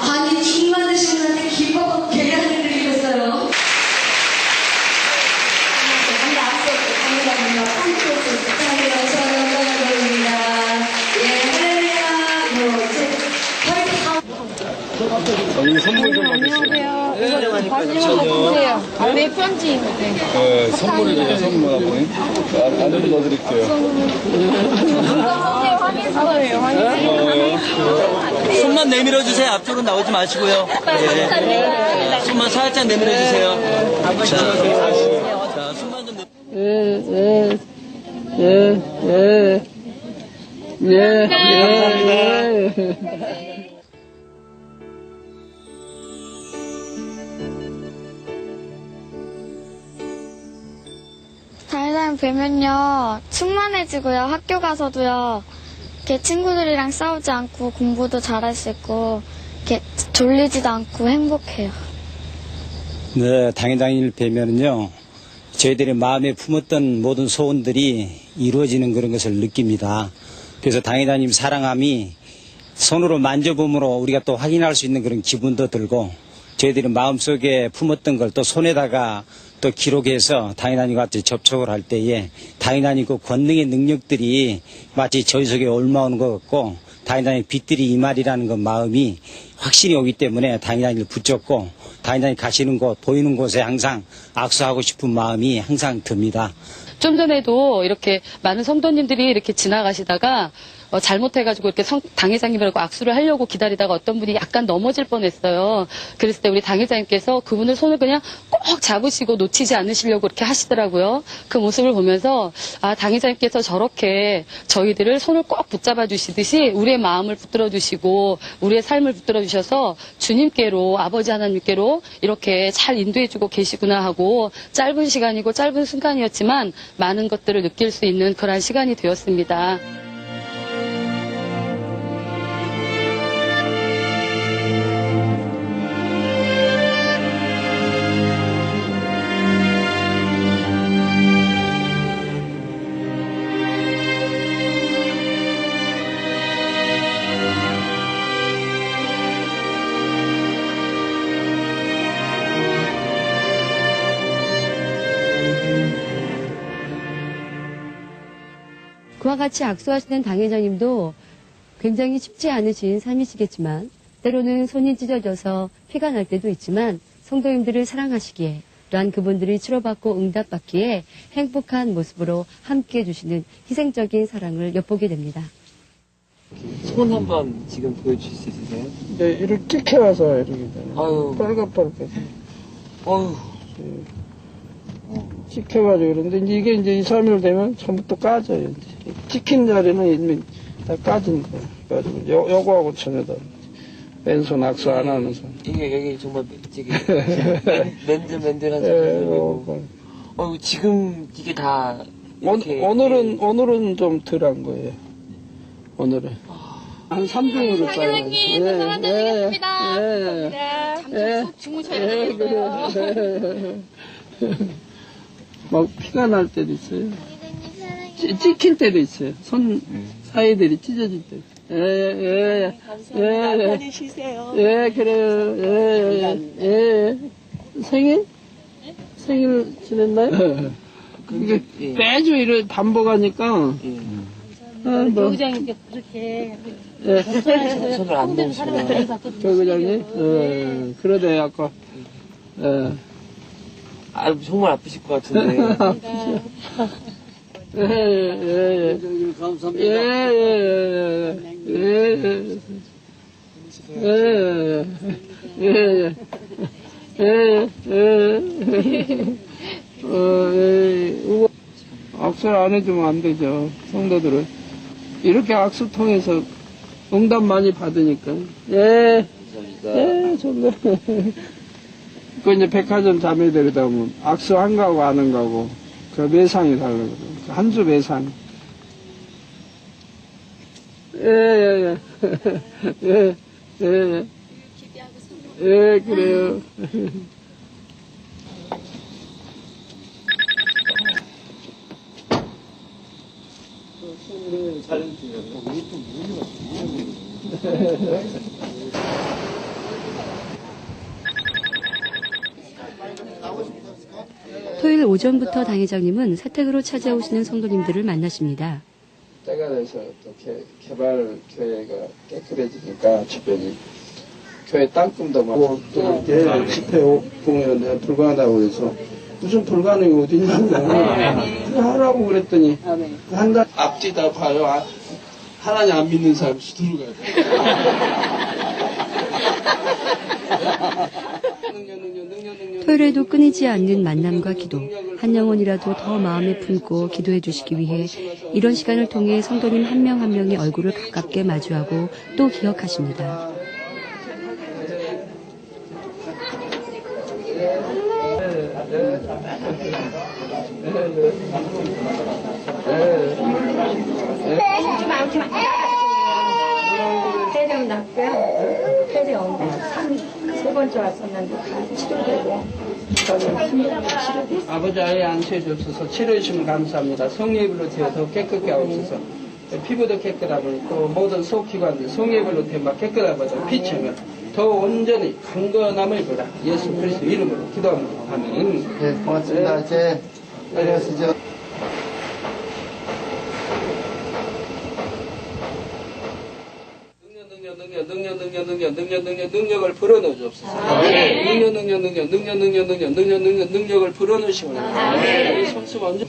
아니 죽 만드시는 분한테 김밥 계란을 드리겠어요. 여기 선물 좀 받으세요. 주세요. 네, 편지. 네, 선물이에요, 선물 아버님. 안에도 넣어드릴게요. 손만 내밀어 주세요. 앞쪽으로 나오지 마시고요. 네. 손만 살짝 내밀어 주세요. 자, 손만 좀 감사합니다. 다이다임 뵈면요 충만해지고요. 학교 가서도요 이렇게 친구들이랑 싸우지 않고 공부도 잘할 수 있고 이렇게 졸리지도 않고 행복해요. 네, 당회장님을 뵈면은요 저희들의 마음에 품었던 모든 소원들이 이루어지는 그런 것을 느낍니다. 그래서 당회장님 사랑함이 손으로 만져봄으로 우리가 또 확인할 수 있는 그런 기분도 들고 저희들이 마음속에 품었던 걸 또 손에다가 또 기록해서 당회장님과 같이 접촉을 할 때에 당회장님 그 권능의 능력들이 마치 저희 속에 올라오는 것 같고 당회장님 빛들이 이 말이라는 그 마음이 확신이 오기 때문에 당회장님을 붙잡고 당회장님 가시는 곳 보이는 곳에 항상 악수하고 싶은 마음이 항상 듭니다. 좀 전에도 이렇게 많은 성도님들이 이렇게 지나가시다가 잘못해가지고 이렇게 당회장님이라고 악수를 하려고 기다리다가 어떤 분이 약간 넘어질 뻔했어요. 그랬을 때 우리 당회장님께서 그분을 손을 그냥 꼭 잡으시고 놓치지 않으시려고 이렇게 하시더라고요. 그 모습을 보면서 아, 당회장님께서 저렇게 저희들을 손을 꼭 붙잡아 주시듯이 우리의 마음을 붙들어 주시고 우리의 삶을 붙들어 주셔서 주님께로, 아버지 하나님께로 이렇게 잘 인도해주고 계시구나 하고 짧은 시간이고 짧은 순간이었지만 많은 것들을 느낄 수 있는 그러한 시간이 되었습니다. 그와 같이 악수하시는 당회장님도 굉장히 쉽지 않으신 삶이시겠지만 때로는 손이 찢어져서 피가 날 때도 있지만 성도님들을 사랑하시기에 또한 그분들이 치료받고 응답받기에 행복한 모습으로 함께해 주시는 희생적인 사랑을 엿보게 됩니다. 손 한번 지금 보여주실 수 있으세요? 네, 이렇게 찍혀와서 이렇게 아유. 빨갛빨갛. 어휴. 찍혀가지고 그런데 이게 이제 2, 3일 되면 전부 또 까져요. 이제. 찍힌 자리는 이미 다 까진 거예요. 가지고 요거하고 전혀 다르. 왼손 악수 안 하는 손. 이게 여기 정말 되게 맨들맨들한 손이고. 지금 이게 다 이렇게 오늘은 좀 덜한 거예요. 오늘은 한 3등으로 짜요. 잠시 푹 주무셔야 되겠어요. 막 피가 날 때도 있어요. 찍힐 때도 있어요. 손 사이들이 찢어질 때. 많이 쉬세요. 그래요. 생일 지냈나요? 이게 매주 이를 반복하니까. 교구장님께 그렇게 손을 안 놓으시고. 교구장님? 그러대 아까. 정말 아프실 것 같은데. 악수를 안 해주면 안 되죠. 성도들은 이렇게 악수 통해서 응답 많이 받으니까. 좋네. 그 이제 백화점 자매들이다 보면 악수 한 가고 안 한 가고 그 매상이 다르거든. 한 주 매상. 그래요. 토요일 오전부터 당회장님은 사택으로 찾아오시는 성도님들을 만나십니다. 때가 돼서 또 개발 교회가 깨끗해지니까 주변이 교회 땅금도 많고 또 이렇게 집회 공연 불가하다고 해서 무슨 불가능이 어디 있냐고 하라고 그랬더니 한 달 앞뒤다 봐요. 하나님 안 믿는 사람 수두로 가요. 토요일에도 끊이지 않는 만남과 기도, 한 영혼이라도 더 마음에 품고 기도해 주시기 위해 이런 시간을 통해 성도님 한 명 한 명의 얼굴을 가깝게 마주하고 또 기억하십니다. 폐렴 났고요. 폐렴 3번째 왔었는데 다 치료되고 저는 힘들게 치료됐어요. 아버지 아예 안수해 주셔서 치료해 주시면 감사합니다. 성례별로 되어 더 깨끗게 하옵소서. 피부도 깨끗하고 또 모든 속기관들 성례별로 되어 막 깨끗하고 피치면 더 온전히 강건함을 보라. 예수 그리스도 이름으로 기도합니다. 아멘. 네, 고맙습니다. 이제 내려가시죠. 능력을 불어넣어 주옵소서. 능력 능력을 불어넣으시고 손수가 언제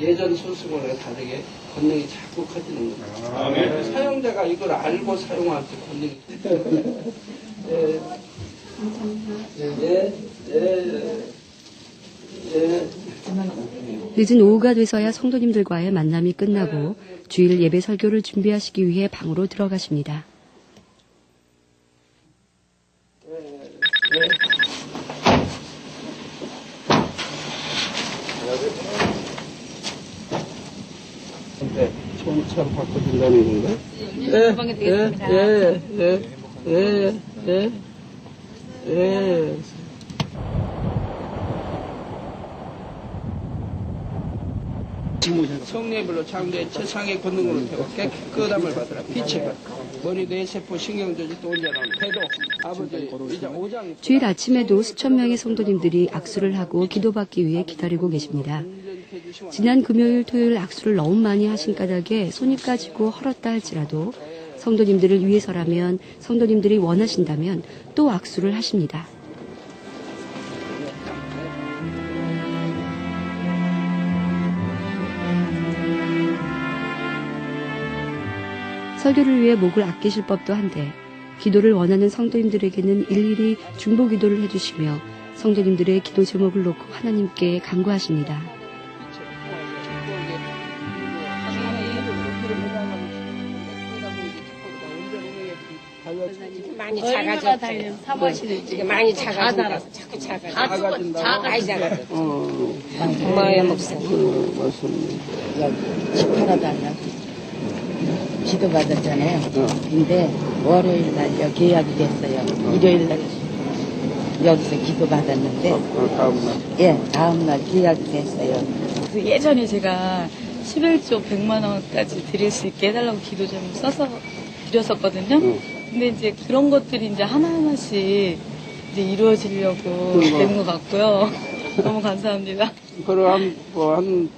예전 손수보다 다르게 권능이 자꾸 커지는 거예요. 사용자가 이걸 알고 사용할 때 권능이 늦은 오후가 돼서야 성도님들과의 만남이 끝나고 주일 예배 설교를 준비하시기 위해 방으로 들어가십니다. 처음처럼 바꿔준다는 건가? 예. 성례별로 창조의 최상의 권능으로 태워 깨끗함을 받으라. 빛을 받으라. 머리, 뇌세포, 신경조직 또 온전한 태도. 아버지 이제 5장 주일 아침에도 수천 명의 성도님들이 악수를 하고 기도받기 위해 기다리고 계십니다. 지난 금요일, 토요일 악수를 너무 많이 하신 까닭에 손이 까지고 헐었다 할지라도 성도님들을 위해서라면, 성도님들이 원하신다면 또 악수를 하십니다. 설교를 위해 목을 아끼실 법도 한데 기도를 원하는 성도님들에게는 일일이 중보 기도를 해주시며 성도님들의 기도 제목을 놓고 하나님께 간구하십니다. 많이 작아졌어요. 사무실을 많이 작아져서 자꾸 작아져. 많이 작아져. 고마워요, 목사님. 집하나도 안 나고 기도 받았잖아요. 근데 월요일 날 여기 예약이 됐어요. 일요일 날 여기서 기도 받았는데 다음 날 예약이 됐어요. 예전에 제가 11조 100만 원까지 드릴 수 있게 해달라고 기도 좀 써서 드렸었거든요. 근데 이제 그런 것들이 이제 하나하나씩 이제 이루어지려고 되는 것 같고요. 너무 감사합니다. 그럼 한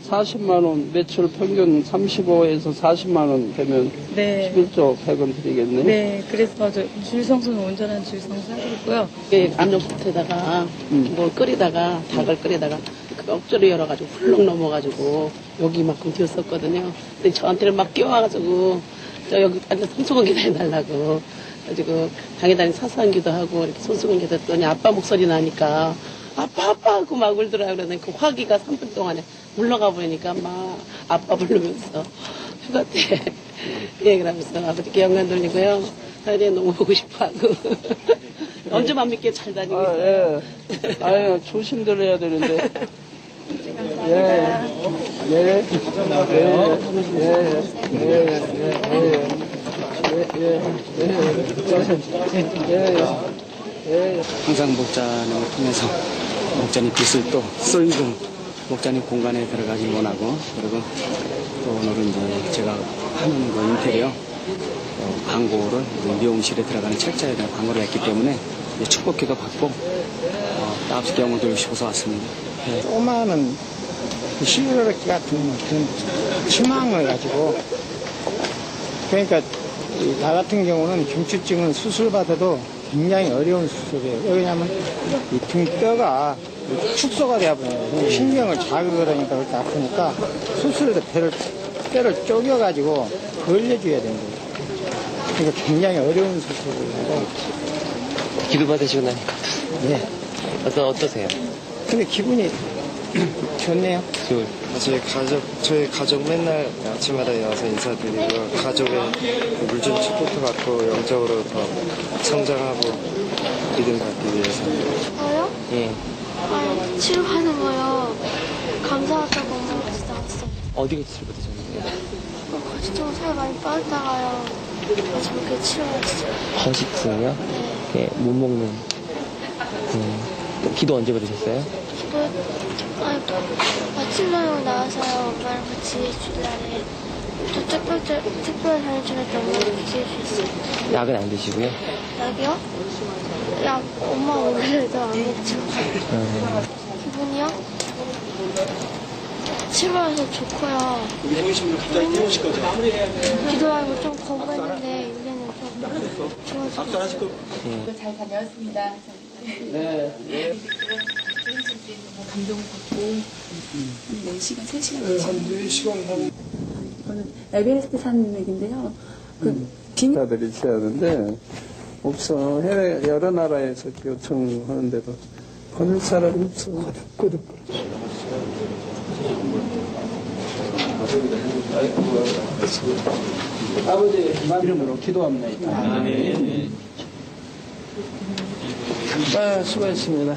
40만 원, 매출 평균 35에서 40만 원 되면 11조 100원 드리겠네. 네, 그래서 저 줄성수는 온전한 줄성수 하고요. 압력솥에다가 뭘 끓이다가 닭을 끓이다가 그 억지로 열어가지고 훌렁 넘어가지고 여기만큼 뒤었었거든요. 근데 저한테는 막 끼워가지고 저 여기 앉아 손수건 기도해달라고 그래가지고 당에다니 사소한 기도하고 이렇게 손수건 기도했더니 아빠 목소리 나니까 아빠 하고 막 울더라고요. 그러더니 그 화기가 3분 동안에 물러가 보니까 막 아빠 부르면서 휴가 때 얘기를 하면서 아버지께 영광 돌리고요. 하늘에 너무 보고 싶어하고 언제만 믿게 잘 다니고 있어요. 아유, 조심들 해야 되는데. 항상 목자님을 통해서 목자님 빛을 또 쏠고 목자님 공간에 들어가지 원하고, 그리고 또 오늘은 이제 제가 하는 거 인테리어 광고를 미용실에 들어가는 책자에 대한 광고를 했기 때문에 축복기도 받고 아버지 영을 돌리시고서 왔습니다. 조그마한 시루라기 같은 그런 희망을 가지고, 그러니까 나 같은 경우는 경추증은 수술받아도 굉장히 어려운 수술이에요. 왜냐하면 이 등뼈가 축소가 되어버려요. 신경을 자극을 하니까 그렇게 아프니까 수술에도 뼈를 쪼개가지고 걸려줘야 되는 거예요. 그러니까 굉장히 어려운 수술이고. 기도 받으시고 나니까 어떠세요? 근데 기분이 좋네요. 저희 가족 맨날 아침마다 와서 인사드리고 가족의 물질 축복도 받고 영적으로 더 성장하고 믿음 갖기 위해서. 저요? 예. 치료하는 거요. 감사하다고 엄마가 진짜 왔어. 어디가 치료받으셨는데요? 거짓증 살 많이 빠졌다가요. 저렇게 치료했어요. 거식증이요? 네. 못 먹는. 또 기도 언제 받으셨어요? 또 아침 저녁 나와서요. 엄마랑 같이 주일날에 또 특별 사진 찍을 때 엄마랑 같이 해주셨어요. 약은 안 드시고요? 약이요? 약 엄마 원래도 안 먹죠. 기분이요? 치료해서 좋고요. 기도하고 좀 거부했는데 이제는 좀 좋아지고. 잘 다녀왔습니다. 네. 네. 감동받고 4시간, 3시간 한 4시간 하고. 저는 에베레스트 산 얘기인데요. 기사들이 있어야 하는데 없어. 여러 나라에서 요청하는데도 보낼 사람이 없어. 아버지 이름으로 기도합니다. 아멘. 아, 수고했습니다.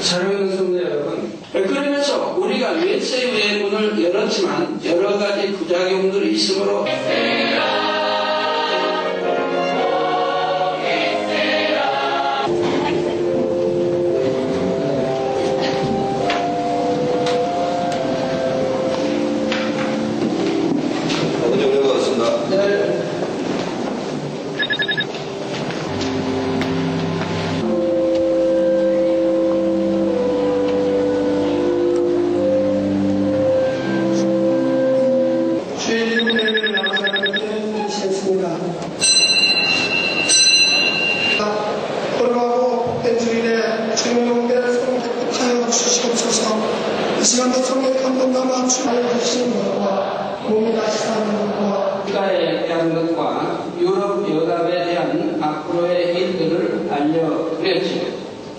사랑하는 성도 여러분, 그러면서 우리가 외세의 문을 열었지만 여러 가지 부작용들이 있으므로 아버지 오늘 고맙습니다. 네. 오늘하고 복된 주일에 주님의 은혜를 성하여 주시옵소서. 이 시간도 성의 감동 담아 주님을 주시는 것과 몸이 다시 사는 것과 국가에 대한 것과 유럽 연합에 대한 앞으로의 일들을 알려드렸지요.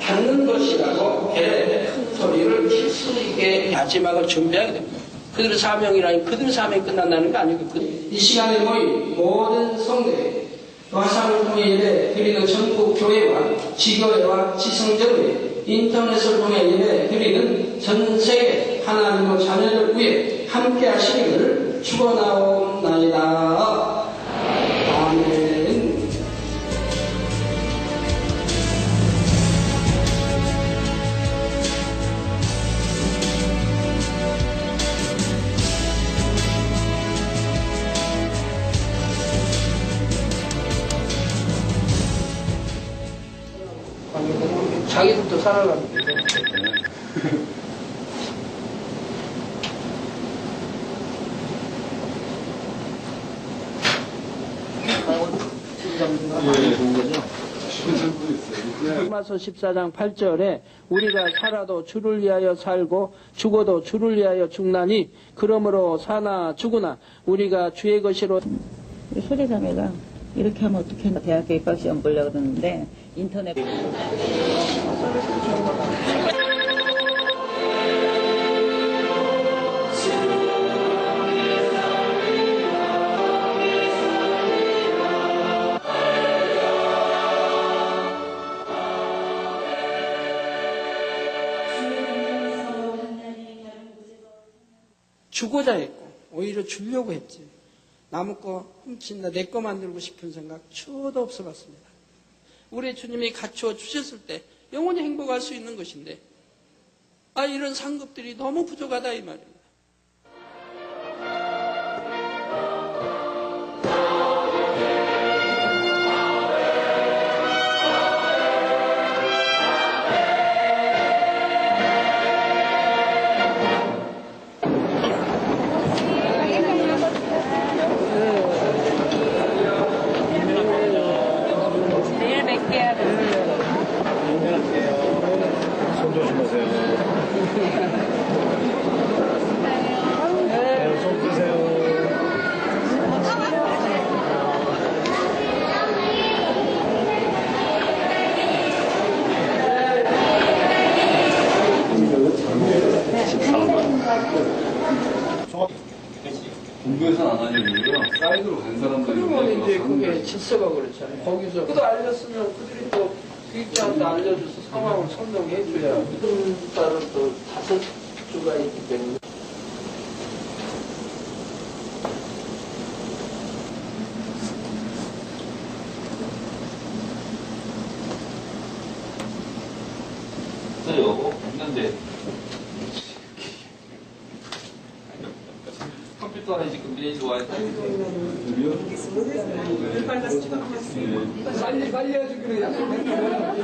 닫는 것이라고 배에 큰 소리를 칠 수 있게 마지막을 준비하게 됩니다. 그들의 사명이라니 그들의 사명이 끝난다는 게 아니고 이 시간에 모인 모든 성도에 화상을 통해 예배 드리는 전국 교회와 지교회와 지성전회 인터넷을 통해 예배 드리는 전 세계 하나님의 자녀를 위해 함께 하시기를 축원하옵나이다. 아멘. 자기들도 살아갑니다. 로마서 14장 8절에 우리가 살아도 주를 위하여 살고 죽어도 주를 위하여 죽나니 그러므로 사나 죽으나 우리가 주의 것이로. 소리자매가 이렇게 하면 어떻게 하나 대학교 입학시험 보려고 그러는데 인터넷 주고자 했고 오히려 주려고 했지. 남의 거 훔친다, 내 거 만들고 싶은 생각 추호도 없어봤습니다. 우리 주님이 갖추어 주셨을 때 영원히 행복할 수 있는 것인데 이런 상급들이 너무 부족하다 이 말입니다. 손 조심하세요. 손 끄세요. 공부해서는 안 하는 이유가 사이드로 간 사람들이 그러면 이제 그게 질서가 그렇잖아요. 거기서 그도 알렸으면 그들이 또 교육자한테 알려줘서 상황을 설명해줘야 그 딸은 또 다섯 수가 있기 때문에. 요거 없는데 컴퓨터 하나 지금 매일 좋아해. 빨리 해주기로 약속했거든.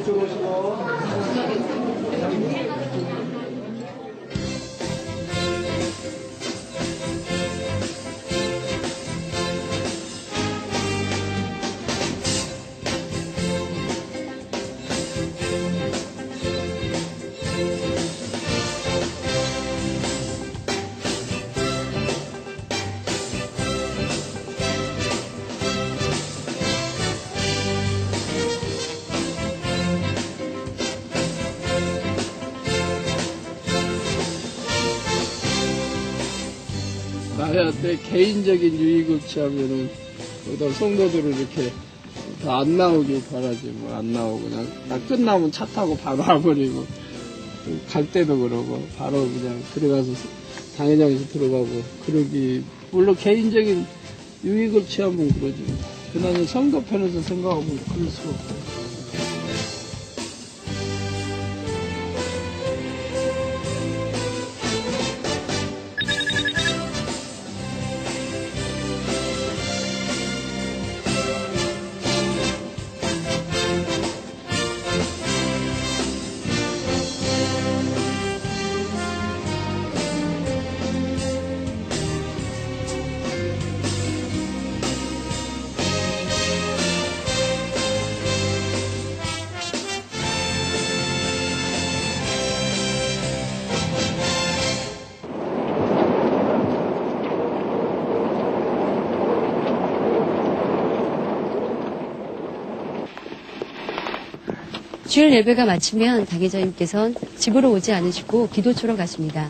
이쪽으로 오시고. 나한테 개인적인 유익을 취하면은 거기다 성도들을 이렇게 다 안 나오길 바라지 뭐 안 나오고 그냥 나 끝나면 차 타고 바로 와버리고 갈 때도 그러고 바로 그냥 들어가서 당회장에서 들어가고 그러기 물론 개인적인 유익을 취하면 그러지 그나마 선거편에서 생각하면 그럴 수 없고. 주일 예배가 마치면 당회자님께서는 집으로 오지 않으시고 기도처로 가십니다.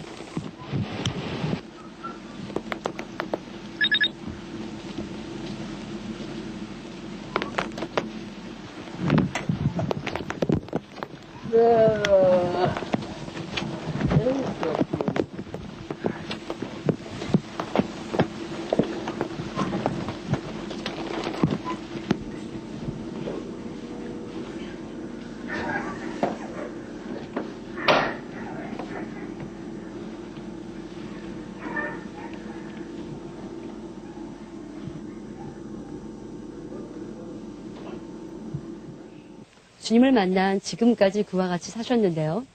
주님을 만난 지금까지 그와 같이 사셨는데요.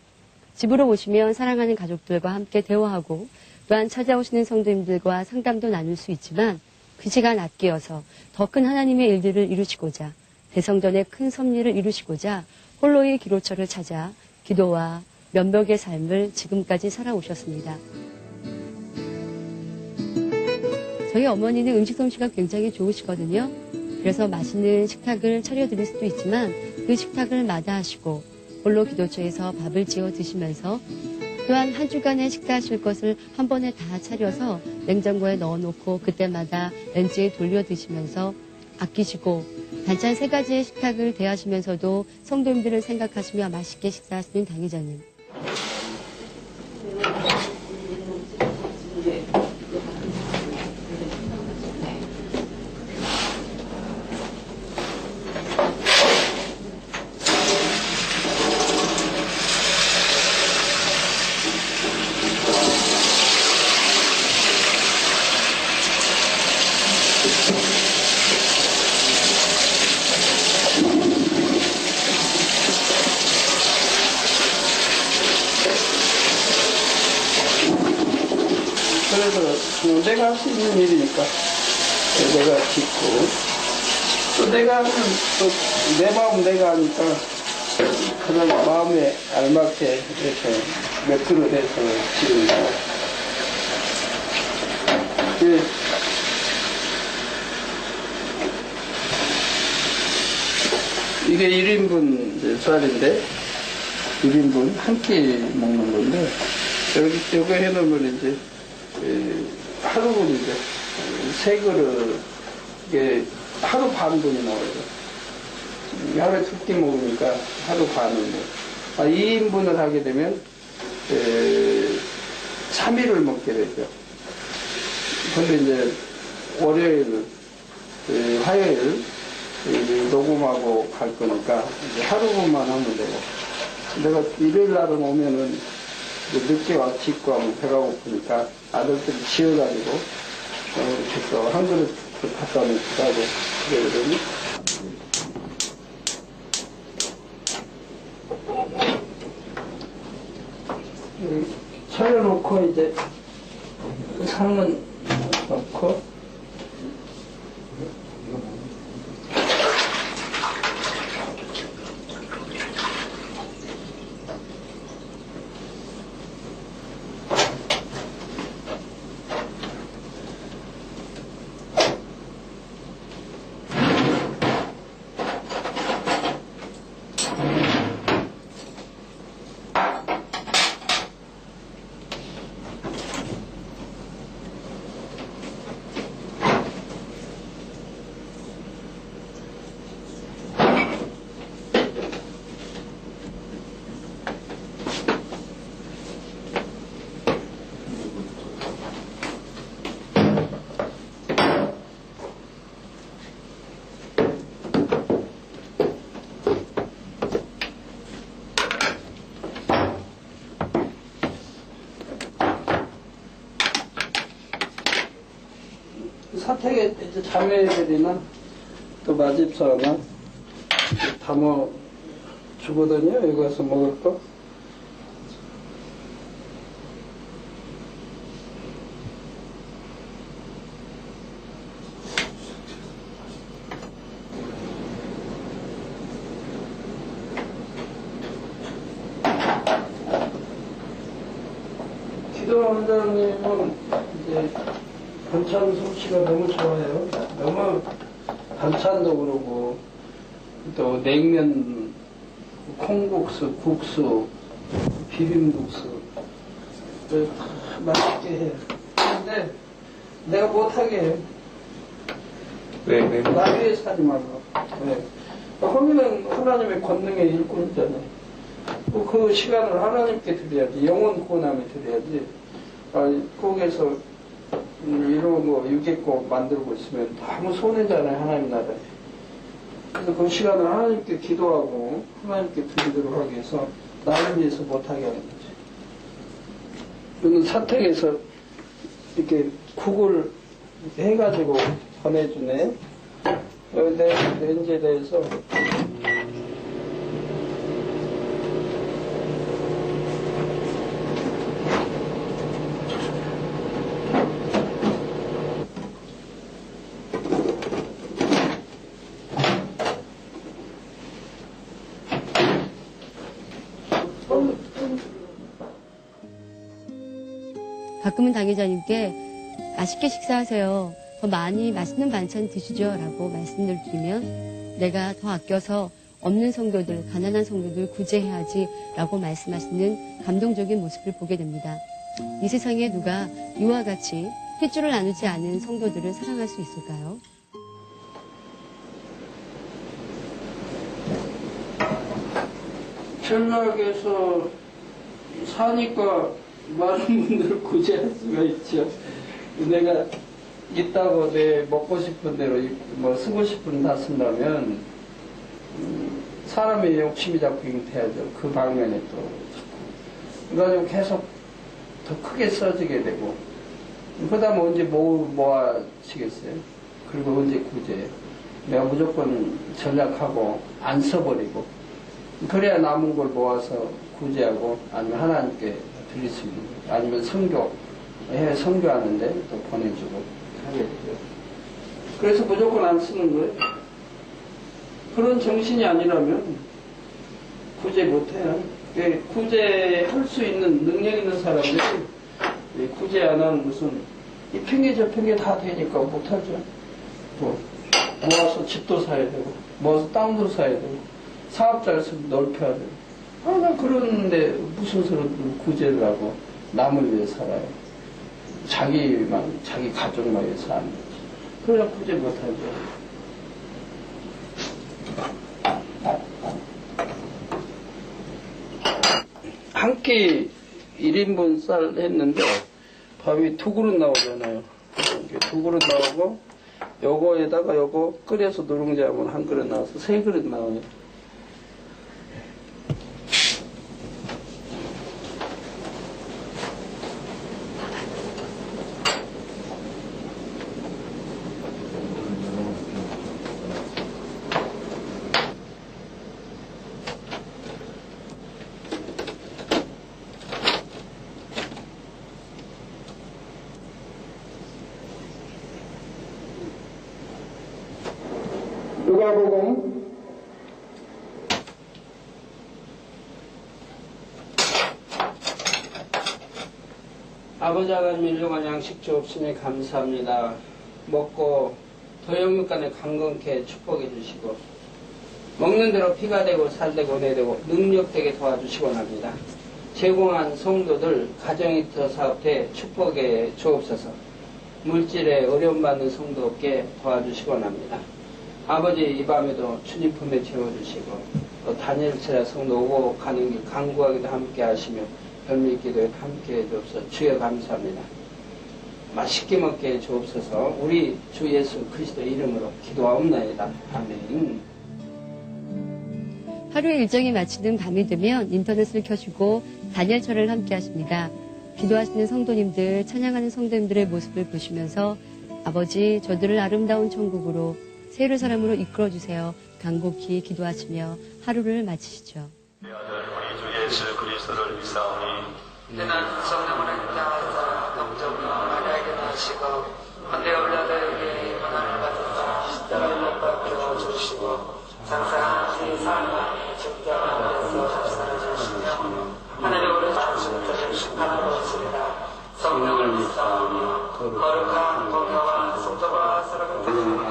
집으로 오시면 사랑하는 가족들과 함께 대화하고 또한 찾아오시는 성도님들과 상담도 나눌 수 있지만 그 시간 아끼어서 더 큰 하나님의 일들을 이루시고자 대성전의 큰 섭리를 이루시고자 홀로의 기로처를 찾아 기도와 면벽의 삶을 지금까지 살아오셨습니다. 저희 어머니는 음식 솜씨가 굉장히 좋으시거든요. 그래서 맛있는 식탁을 차려드릴 수도 있지만 그 식탁을 마다하시고 홀로 기도처에서 밥을 지어 드시면서 또한 한 주간의 식사하실 것을 한 번에 다 차려서 냉장고에 넣어놓고 그때마다 렌즈에 돌려 드시면서 아끼시고 반찬 3가지의 식탁을 대하시면서도 성도님들을 생각하시며 맛있게 식사하시는 당회자님. 그래서 내가 할 수 있는 일이니까 내가 짓고 또 내가 하면 또 내 마음 내가 하니까 그런 마음에 알맞게 이렇게 몇 그릇 해서 지는 거야. 이게 1인분 쌀인데 1인분 한 끼 먹는 건데 요거 해놓으면 이제 하루는 이제 3그릇 이게 하루 반분이 나와요. 하루에 2끼 먹으니까 하루 반은 2인분을 하게 되면 3일을 먹게 되죠. 근데 이제 월요일, 화요일 녹음하고 갈 거니까 이제 하루만 하면 되고, 내가 일요일 날은 오면은 늦게 와 짓고 하면 배가 고프니까 아들들이 지어가지고 이렇게 또 한 그릇 갖다 놓기도 하고 그러거든요. 차려놓고 이제 상은 넣고 사택에 이제 자매들이나 또 마집사나 담아 주거든요. 여기 가서 먹을 거. 기도 원장님은 이제 반찬 솜씨가 너무 좋아요. 너무 반찬도 그러고, 또 냉면, 콩국수, 국수, 비빔국수, 다 맛있게 해요. 근데 내가 못하게 해요. 왜? 나 위해서 하지 말고. 네. 허민은 하나님의 권능의 일꾼이잖아요. 그 시간을 하나님께 드려야지. 영혼 구원함에 드려야지. 거기에서 이런 거 유기꽃 만들고 있으면 너무 손해잖아요, 하나님 나라에. 그래서 그 시간을 하나님께 기도하고 하나님께 드리도록 하기 위해서 나를 위해서 못하게 하는 거지. 여기는 사택에서 이렇게 국을 해가지고 보내주네. 여기 렌즈에 대해서 가끔은 당회자님께 맛있게 식사하세요. 더 많이 맛있는 반찬 드시죠. 라고 말씀을 드리면 내가 더 아껴서 없는 성도들, 가난한 성도들 구제해야지 라고 말씀하시는 감동적인 모습을 보게 됩니다. 이 세상에 누가 이와 같이 핏줄을 나누지 않은 성도들을 사랑할 수 있을까요? 전락에서 사니까 많은 분들을 구제할 수가 있죠. 내가 있다고 내 먹고 싶은 대로 뭐 쓰고 싶은 다 쓴다면 사람의 욕심이 자꾸 잉태하죠. 그 방면에 또 그래가지고 계속 더 크게 써지게 되고 그다음 언제 모아지겠어요. 그리고 언제 구제해요. 내가 무조건 전략하고 안 써버리고 그래야 남은 걸 모아서 구제하고 아니면 하나님께 드릴 수 있는 거예요. 아니면 선교하는데 또 보내주고 하겠죠. 그래서 무조건 안 쓰는 거예요. 그런 정신이 아니라면 구제 못해요. 구제할 수 있는 능력 있는 사람들이 구제 안 하는 것은 이 핑계 저 핑계 다 되니까 못하죠. 또 모아서 집도 사야 되고 모아서 땅도 사야 되고 사업자를 넓혀야 되고 난 그런데 무슨 소리 구제를 하고 남을 위해 살아요. 자기 가족만 위해서 사는 거지. 그러나 구제 못하죠. 한 끼 1인분 쌀 했는데 밥이 2그릇 나오잖아요. 이게 2그릇 나오고 요거에다가 요거 끓여서 누룽지 하면 1그릇 나와서 3그릇 나와요. 누가복음 '아버지 하나님 일용할 양식 주옵시니 감사합니다. 먹고 도영육간에 강건케 축복해 주시고 먹는 대로 피가 되고 살되고 내되고 능력되게 도와주시곤 합니다. 제공한 성도들 가정이터 사업에 축복해 주옵소서. 물질에 어려움 받는 성도 없게 도와주시곤 합니다. 아버지 이 밤에도 주님 품에 채워주시고 또 다니엘처럼 성도 오고 가는 길 간구하기도 함께 하시며 별미기도에 함께 해주옵소서. 주여 감사합니다. 맛있게 먹게 해주옵소서. 우리 주 예수 그리스도 이름으로 기도하옵나이다. 아멘. 하루의 일정이 마치는 밤이 되면 인터넷을 켜시고 다니엘처를 함께 하십니다. 기도하시는 성도님들, 찬양하는 성도님들의 모습을 보시면서 아버지 저들을 아름다운 천국으로 새 예루살렘으로 이끌어주세요. 간곡히 기도하시며 하루를 마치시죠. 우리 주 예수 그리스도를 믿사오니 내는 성령을 인자하사 동정으로 마리아에게 나시고 헌데 올라다에게 하나님을 받으사 십자가를 못 박혀 주시고 장사하신 사랑하니 죽자가에서 합산해 주시며 하나님 오른쪽부터 심판하러 오시리라. 성령을 믿사오니 거룩한 공효와 성도와 사랑을 드립니다.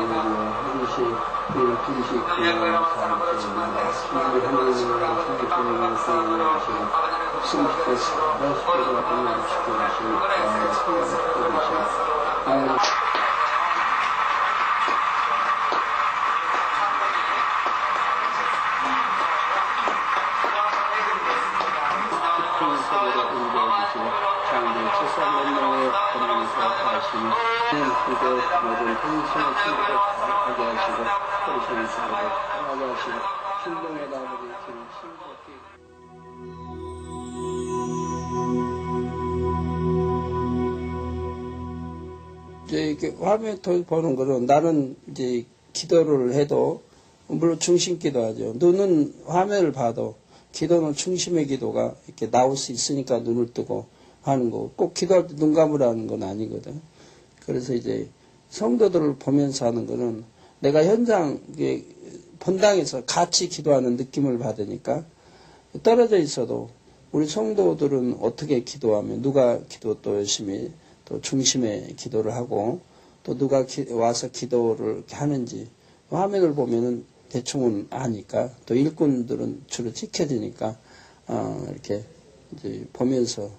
너희의 고요한 사랑으로 충만되게 심판하게 되시고 아버지의 빵과 사랑으로 아버지를 곱씹어 되시고 모든 것을 시키고 은혜의 세상에서 들어가시고 모든 평생의 친구들 하게 하시고 허리시는 친구들 하게 하시고 충동에다 아버지 신속히 이제 이렇게 화면을 보는 거는 나는 이제 기도를 해도 물론 중심 기도하죠. 눈은 화면을 봐도 기도는 중심의 기도가 이렇게 나올 수 있으니까 눈을 뜨고 하는 거고 꼭 기도할 때 눈 감으라는 건 아니거든. 그래서 이제 성도들을 보면서 하는 거는 내가 현장 본당에서 같이 기도하는 느낌을 받으니까 떨어져 있어도 우리 성도들은 어떻게 기도하면 누가 기도 또 열심히 또 중심에 기도를 하고 또 누가 와서 기도를 하는지 화면을 보면은 대충은 아니까 또 일꾼들은 주로 지켜지니까 이렇게 이제 보면서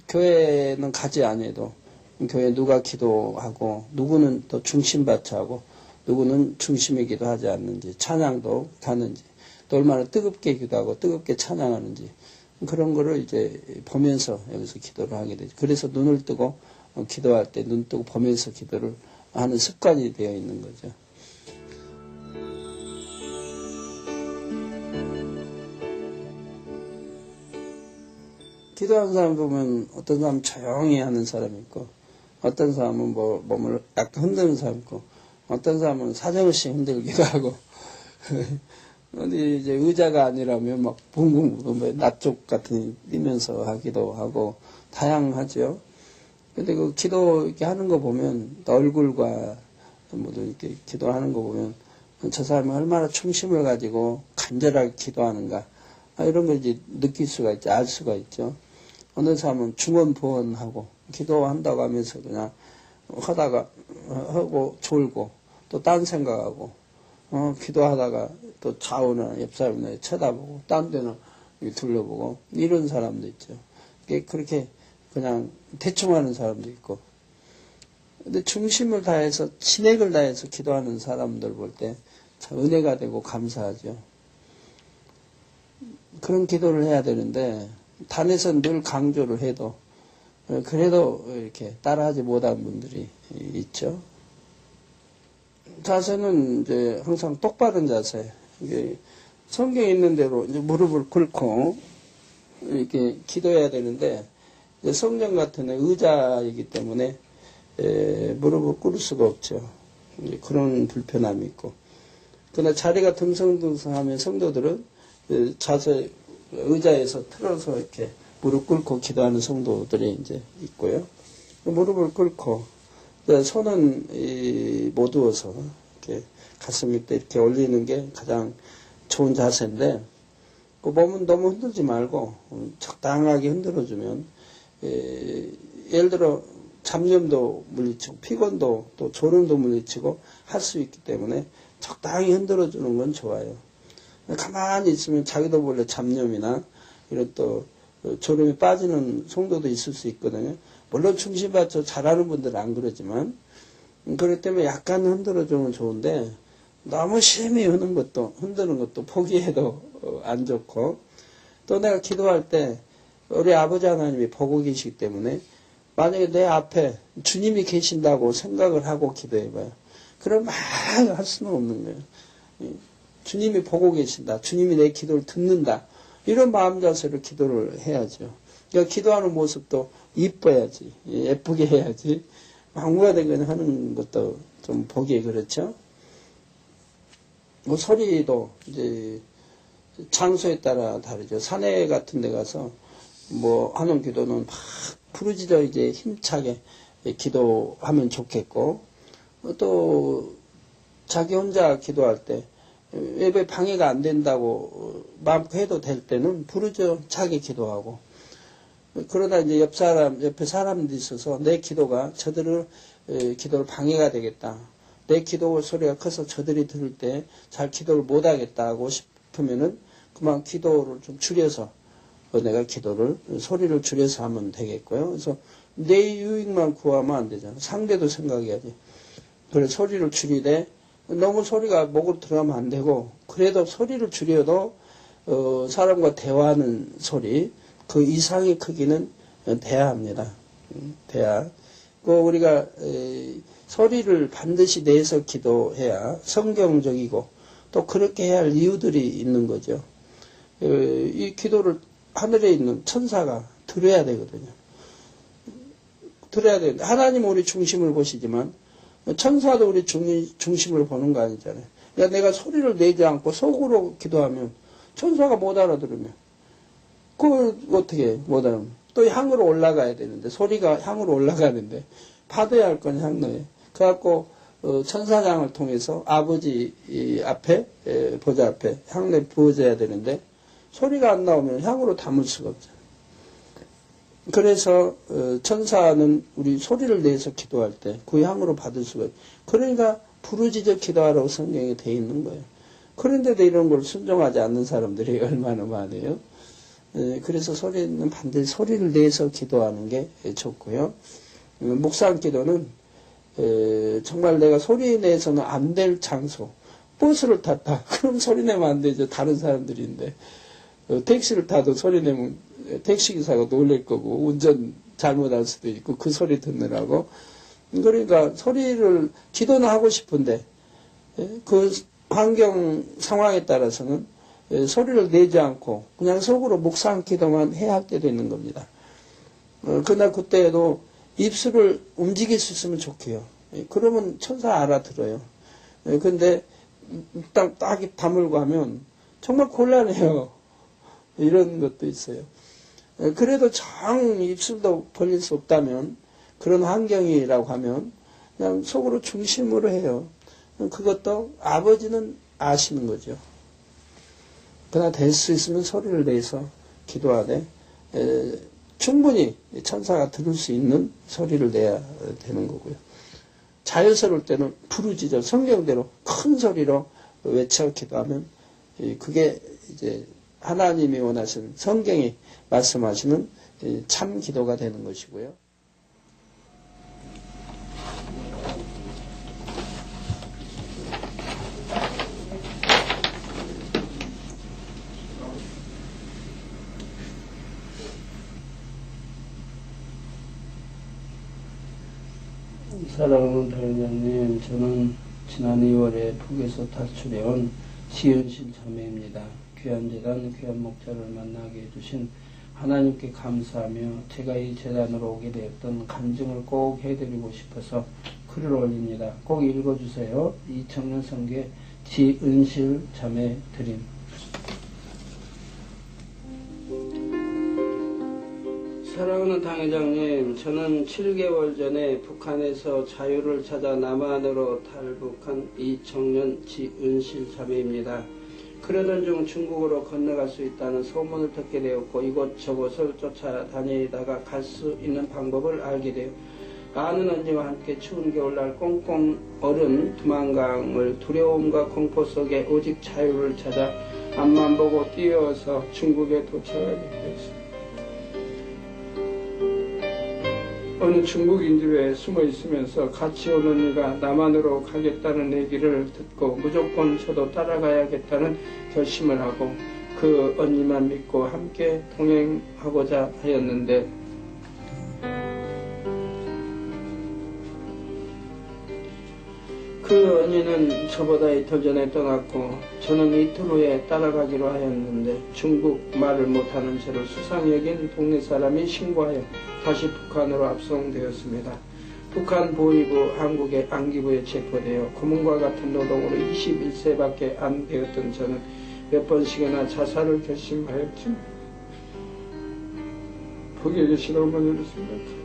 교회는 가지 않아도 교회 누가 기도하고 누구는 또 중심받쳐하고 누구는 중심에 기도하지 않는지 찬양도 가는지 또 얼마나 뜨겁게 기도하고 뜨겁게 찬양하는지 그런 거를 이제 보면서 여기서 기도를 하게 되죠. 그래서 눈을 뜨고 기도할 때 눈 뜨고 보면서 기도를 하는 습관이 되어 있는 거죠. 기도하는 사람 보면 어떤 사람은 조용히 하는 사람이 있고 어떤 사람은 몸을 약간 흔드는 사람이 있고 어떤 사람은 사정없이 흔들기도 하고 근데 이제 의자가 아니라면 막 붕붕 낫쪽 같은 뛰면서 하기도 하고 다양하죠. 근데 그 기도 이렇게 하는 거 보면 얼굴과 모두 이렇게 기도하는 거 보면 저 사람이 얼마나 충심을 가지고 간절하게 기도하는가 이런 걸 이제 느낄 수가 있죠. 알 수가 있죠. 어느 사람은 중언부언하고 기도한다고 하면서 그냥 하다가 하고 졸고 또 딴 생각하고 기도하다가 또 좌우나 옆 사람이나 쳐다보고 딴 데는 둘러보고 이런 사람도 있죠. 그렇게 그냥 대충 하는 사람도 있고 근데 중심을 다해서 진액을 다해서 기도하는 사람들 볼 때 참 은혜가 되고 감사하죠. 그런 기도를 해야 되는데 단에서 늘 강조를 해도 그래도 이렇게 따라하지 못한 분들이 있죠. 자세는 이제 항상 똑바른 자세. 이게 성경에 있는 대로 이제 무릎을 꿇고 이렇게 기도해야 되는데 성전 같은 의자이기 때문에 무릎을 꿇을 수가 없죠. 그런 불편함이 있고. 그러나 자리가 듬성듬성하면 성도들은 자세 의자에서 틀어서 이렇게 무릎 꿇고 기도하는 성도들이 이제 있고요. 무릎을 꿇고 손은 못 누워서 이렇게 가슴 밑에 이렇게 올리는 게 가장 좋은 자세인데 그 몸은 너무 흔들지 말고 적당하게 흔들어주면 예를 들어 잡념도 물리치고 피곤도 또 졸음도 물리치고 할 수 있기 때문에 적당히 흔들어주는 건 좋아요. 가만히 있으면 자기도 몰래 잡념이나 이런 또 졸음이 빠지는 성도도 있을 수 있거든요. 물론 중심 받쳐 잘하는 분들은 안 그러지만 그렇기 때문에 약간 흔들어주면 좋은데 너무 심히 흔드는 것도 포기해도 안 좋고 또 내가 기도할 때 우리 아버지 하나님이 보고 계시기 때문에 만약에 내 앞에 주님이 계신다고 생각을 하고 기도해봐요. 그럼 막 할 수는 없는 거예요. 주님이 보고 계신다. 주님이 내 기도를 듣는다. 이런 마음 자세로 기도를 해야죠. 그러니까 기도하는 모습도 이뻐야지. 예쁘게 해야지. 망구가되거나 하는 것도 좀 보기에 그렇죠. 뭐 소리도 이제 장소에 따라 다르죠. 산에 같은 데 가서 뭐 하는 기도는 막 부르짖어 이제 힘차게 기도하면 좋겠고 또 자기 혼자 기도할 때 예배 방해가 안 된다고 마음껏 해도 될 때는 부르짖어 차게 기도하고 그러다 이제 옆에 사람들이 있어서 내 기도가 저들을 기도를 방해가 되겠다. 내 기도 소리가 커서 저들이 들을 때 잘 기도를 못 하겠다고 싶으면은 그만 기도를 좀 줄여서 내가 기도를 소리를 줄여서 하면 되겠고요. 그래서 내 유익만 구하면 안 되잖아. 상대도 생각해야지. 그래 소리를 줄이되 너무 소리가 목으로 들어가면 안 되고 그래도 소리를 줄여도 사람과 대화하는 소리 그 이상의 크기는 돼야 합니다. 돼야. 우리가 소리를 반드시 내서 기도해야 성경적이고 또 그렇게 해야 할 이유들이 있는 거죠. 이 기도를 하늘에 있는 천사가 들어야 되거든요. 들어야 되는데 하나님은 우리 중심을 보시지만 천사도 우리 중심을 보는 거 아니잖아요. 그러니까 내가 소리를 내지 않고 속으로 기도하면 천사가 못 알아들으면 그걸 어떻게 못 알아들으면 또 향으로 올라가야 되는데 소리가 향으로 올라가는데 받아야 할 건 향로에 그래갖고 천사장을 통해서 아버지 앞에 보좌 앞에 향로에 부어져야 되는데 소리가 안 나오면 향으로 담을 수가 없잖아요. 그래서 천사는 우리 소리를 내서 기도할 때 그 향으로 받을 수가 있어요. 그러니까 부르짖어 기도하라고 성경에 돼 있는 거예요. 그런데도 이런 걸 순종하지 않는 사람들이 얼마나 많아요. 그래서 소리는 반드시 소리를 내서 기도하는 게 좋고요. 묵상 기도는 정말 내가 소리 내서는 안 될 장소 버스를 탔다. 그럼 소리 내면 안 되죠. 다른 사람들인데 택시를 타도 소리 내면 택시기사가 놀랄 거고 운전 잘못할 수도 있고 그 소리 듣느라고 그러니까 소리를 기도는 하고 싶은데 그 환경 상황에 따라서는 소리를 내지 않고 그냥 속으로 묵상 기도만 해야 할 때도 있는 겁니다. 그러나 그때에도 입술을 움직일 수 있으면 좋고요. 그러면 천사 알아들어요. 근데 딱 다물고 하면 정말 곤란해요. 이런 것도 있어요. 그래도 정 입술도 벌릴 수 없다면 그런 환경이라고 하면 그냥 속으로 중심으로 해요. 그것도 아버지는 아시는 거죠. 그러나 될 수 있으면 소리를 내서 기도하되 충분히 천사가 들을 수 있는 소리를 내야 되는 거고요. 자연스러울 때는 부르짖어 성경대로 큰 소리로 외쳐 기도하면 그게 이제 하나님이 원하시는 성경이 말씀하시는 참 기도가 되는 것이고요. 사랑하는 당회장님, 저는 지난 2월에 북에서 탈출해온 지은실 자매입니다. 귀한 재단, 귀한 목자를 만나게 해주신 하나님께 감사하며 제가 이 재단으로 오게 되었던 간증을 꼭 해드리고 싶어서 글을 올립니다. 꼭 읽어주세요. 이 청년성계 지은실 자매 드림. 사랑하는 당회장님, 저는 7개월 전에 북한에서 자유를 찾아 남한으로 탈북한 이 청년 지은실 자매입니다. 그러던 중 중국으로 건너갈 수 있다는 소문을 듣게 되었고 이곳저곳을 쫓아다니다가 갈 수 있는 방법을 알게 되어 아는 언니와 함께 추운 겨울날 꽁꽁 얼은 두만강을 두려움과 공포 속에 오직 자유를 찾아 앞만 보고 뛰어서 중국에 도착하게 되었습니다. 어느 중국인 집에 숨어 있으면서 같이 온 언니가 남한으로 가겠다는 얘기를 듣고 무조건 저도 따라가야겠다는 결심을 하고 그 언니만 믿고 함께 동행하고자 하였는데 그 언니는 저보다 이틀 전에 떠났고 저는 이틀 후에 따라가기로 하였는데 중국 말을 못하는 저를 수상히 여긴 동네 사람이 신고하여 다시 북한으로 압송되었습니다. 북한 보위부 한국의 안기부에 체포되어 고문과 같은 노동으로 21세밖에 안 되었던 저는 몇 번씩이나 자살을 결심하였지만 북에 계신 어머니를 생각하여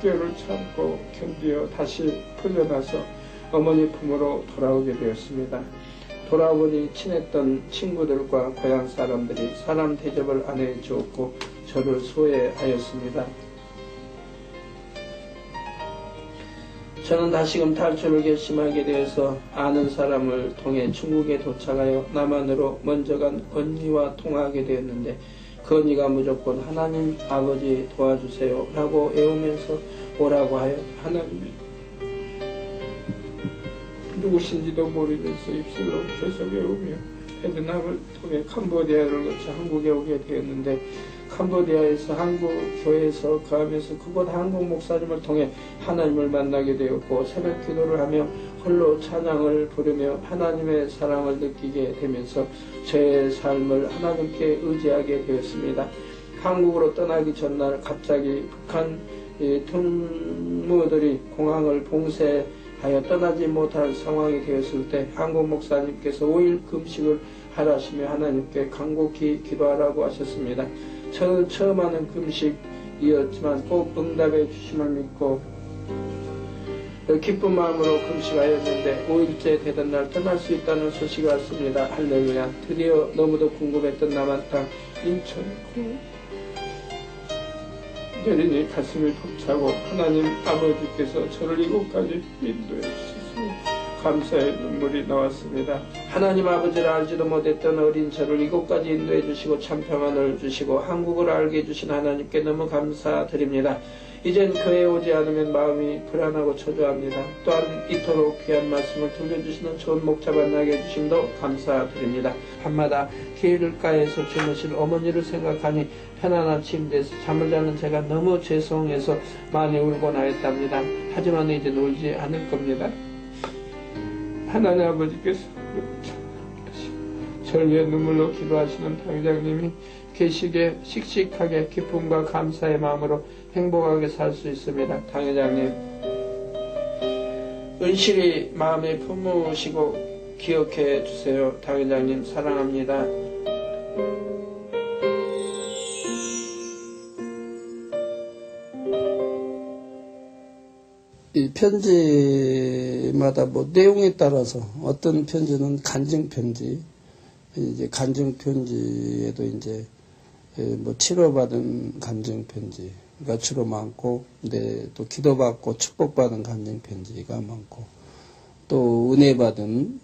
6개월을 참고 견디어 다시 풀려나서 어머니 품으로 돌아오게 되었습니다. 돌아오니 친했던 친구들과 고향 사람들이 사람 대접을 안 해주었고 저를 소외하였습니다. 저는 다시금 탈출을 결심하게 되어서 아는 사람을 통해 중국에 도착하여 남한으로 먼저 간 언니와 통화하게 되었는데 그 언니가 무조건 하나님 아버지 도와주세요 라고 애우면서 오라고 하여 하나님이 누구신지도 모르면서 입술로 계속 외우며 베트남을 통해 캄보디아를 거쳐 한국에 오게 되었는데 캄보디아에서 한국 교회에서 거하면서 그곳 한국 목사님을 통해 하나님을 만나게 되었고 새벽 기도를 하며 홀로 찬양을 부르며 하나님의 사랑을 느끼게 되면서 저의 삶을 하나님께 의지하게 되었습니다. 한국으로 떠나기 전날 갑자기 북한 특무들이 공항을 봉쇄하여 떠나지 못할 상황이 되었을 때 한국 목사님께서 5일 금식을 하라시며 하나님께 간곡히 기도하라고 하셨습니다. 저는 처음 하는 금식이었지만 꼭 응답해 주심을 믿고 기쁜 마음으로 금식하였는데 5일째 되던 날 떠날 수 있다는 소식이 왔습니다. 할렐루야. 드디어 너무도 궁금했던 남한 땅 인천 내리니 가슴이 벅차고 하나님 아버지께서 저를 이곳까지 인도해 주셨습니다. 감사의 눈물이 나왔습니다. 하나님 아버지를 알지도 못했던 어린 저를 이곳까지 인도해 주시고 참 평안을 주시고 한국을 알게 해주신 하나님께 너무 감사드립니다. 이젠 교회에 오지 않으면 마음이 불안하고 초조합니다. 또한 이토록 귀한 말씀을 들려주시는 좋은 목자 만나게 해주심도 감사드립니다. 밤마다 길가에서 주무실 어머니를 생각하니 편안한 침대에서 잠을 자는 제가 너무 죄송해서 많이 울곤 하였답니다. 하지만 이제 울지 않을 겁니다. 하나님 아버지께서 저를 위해 눈물로 기도하시는 당회장님이 계시기에 씩씩하게 기쁨과 감사의 마음으로 행복하게 살 수 있습니다. 당회장님 은실히 마음에 품으시고 기억해 주세요. 당회장님 사랑합니다. 이 편지마다 뭐 내용에 따라서 어떤 편지는 간증 편지, 이제 간증 편지에도 이제 뭐 치료받은 간증 편지가 주로 많고, 근데 또 기도받고 축복받은 간증 편지가 많고, 또 은혜 받은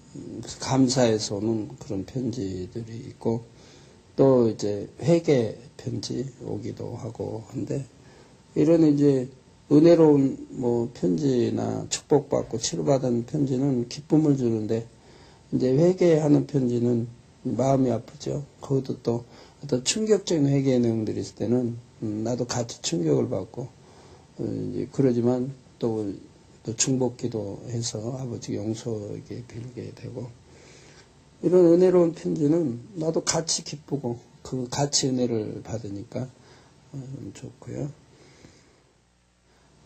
감사에서 오는 그런 편지들이 있고, 또 이제 회개 편지 오기도 하고 한데, 이런 이제 은혜로운 뭐 편지나 축복받고 치료받은 편지는 기쁨을 주는데, 이제 회개하는 편지는 마음이 아프죠. 거기도 또 어떤 충격적인 회개의 내용들이 있을 때는 나도 같이 충격을 받고 이제 그러지만 또 또 중복기도 해서 아버지 용서에게 빌게 되고, 이런 은혜로운 편지는 나도 같이 기쁘고 그 같이 은혜를 받으니까 좋고요.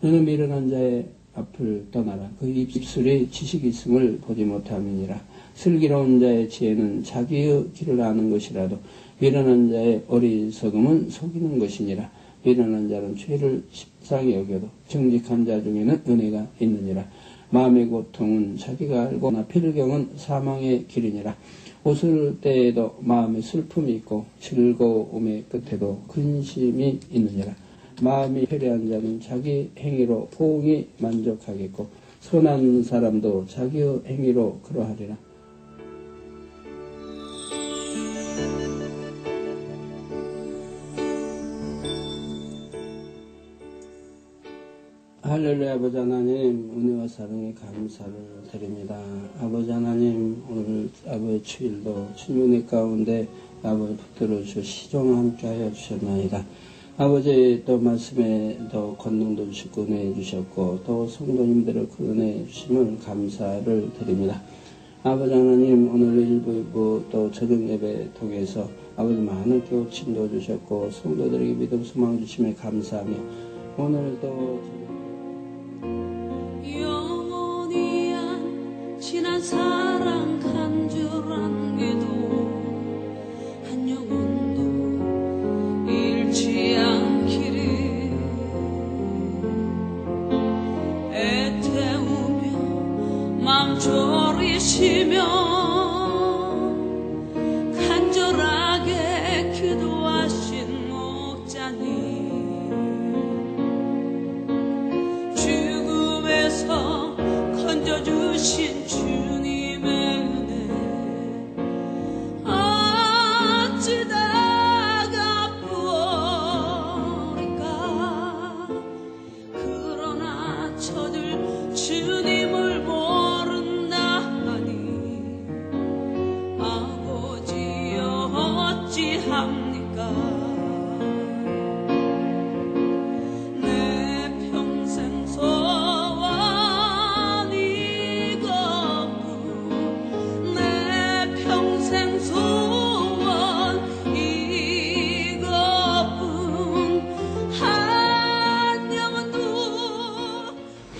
너는 미련한 자의 앞을 떠나라. 그 입술에 지식이 있음을 보지 못함이니라. 슬기로운 자의 지혜는 자기의 길을 아는 것이라도 미련한 자의 어리석음은 속이는 것이니라. 미련한 자는 죄를 십상히 여겨도 정직한 자 중에는 은혜가 있느니라. 마음의 고통은 자기가 알고 필경은 사망의 길이니라. 웃을 때에도 마음에 슬픔이 있고 즐거움의 끝에도 근심이 있느니라. 마음이 편리한 자는 자기 행위로 보응이 만족하겠고 선한 사람도 자기의 행위로 그러하리라. 할렐루야. 아버지 하나님, 은혜와 사랑에 감사를 드립니다. 아버지 하나님, 오늘 아버지 주일도 주님 은혜 가운데 아버지 붙들어 주시종 함께 하여 주셨나이다. 아버지 또 말씀에 또 권능도 주시고 은혜 주셨고 또 성도님들을 그 은혜 주심을 감사를 드립니다. 아버지 하나님, 오늘 일부 또 저녁 예배 통해서 아버지 많은 깨우침도 주셨고 성도들에게 믿음 소망 주심에 감사하며 오늘 또 영원히한 지난 사랑 간절함에도 한 영혼도 잃지 않기를 애태우며 맘 졸이시며 간절하게 기도하신 목자님, 건져주신 주님의 은혜 어찌 다 갚으리까. 그러나 저들 주님을 모른다니 아버지여 어찌합니까.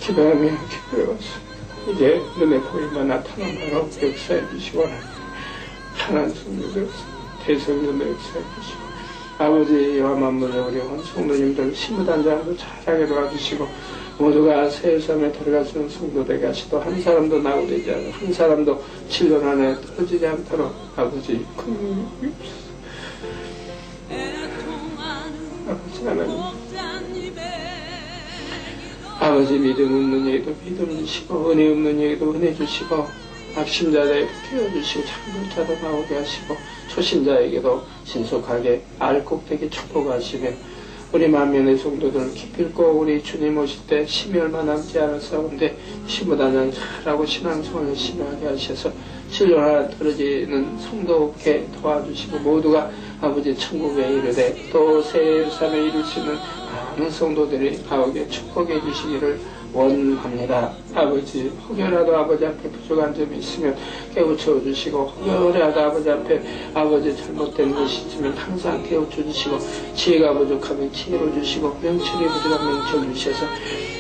기도하며 기도해서 이제 눈에 보이면 나타난 바로 역사해 주시고 편한 성도들 대성전도 역사해 주시고 아버지와 만물의 어려운 성도님들 심무단장도 잘하게 도와주시고 모두가 새 삶에 들어가시는 성도되게 하시고 한 사람도 낙오되지 않고 한 사람도 진론 안에 떨어지지 않도록 아버지 긍휼히 주옵소서. 아버지 하나님, 아버지 믿음 없는 얘기도 믿음 주시고 은혜 없는 얘기도 은혜 주시고 악심자에게 피워주시고 참불자도 나오게 하시고 초신자에게도 신속하게 알곡되게 축복하시며 우리 만면의 성도들 기필코 우리 주님 오실 때 심이 얼마 남지 않았사온데 시무단장 잘하고 신앙생활 열심히 하게 하셔서 진로 하나 떨어지는 성도 없게 도와주시고 모두가 아버지 천국에 이르되 또 새 삶에 이룰 수 있는 많은 성도들이 나오게 축복해 주시기를 원합니다. 아버지 혹여라도 아버지 앞에 부족한 점이 있으면 깨우쳐 주시고 혹여라도 아버지 앞에 아버지 잘못된 것이 있으면 항상 깨우쳐 주시고 지혜가 부족하면 지혜로 주시고 명철이 부족하면 명철 주셔서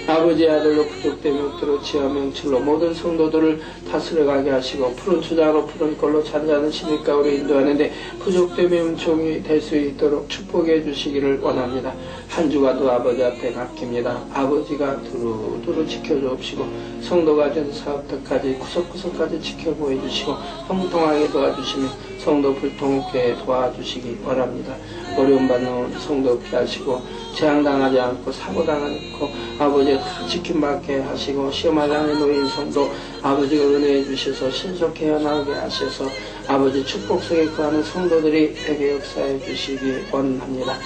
아버지 아들로 부족되면 없도록 지혜와 명철로 모든 성도들을 다스려가게 하시고 푸른 주장으로 푸른 걸로 잔잔한 신의 가운데 인도하는데 부족되면 은총이 될 수 있도록 축복해 주시기를 원합니다. 한 주간도 아버지 앞에 맡깁니다. 아버지가 두루두루 지켜주옵시고 성도가 된 사업들까지 구석구석까지 지켜보여 주시고 형통하게 도와주시며 성도 불통 없게 도와주시기 바랍니다. 어려움 받는 성도 피하시고 재앙당하지 않고 사고당하지 않고 아버지가 다 지킴받게 하시고 시험하지 않은 노인 성도 아버지가 은혜해 주셔서 신속히 헤어나오게 하셔서 아버지 축복 속에 거하는 성도들이 에게 역사해 주시기 원합니다.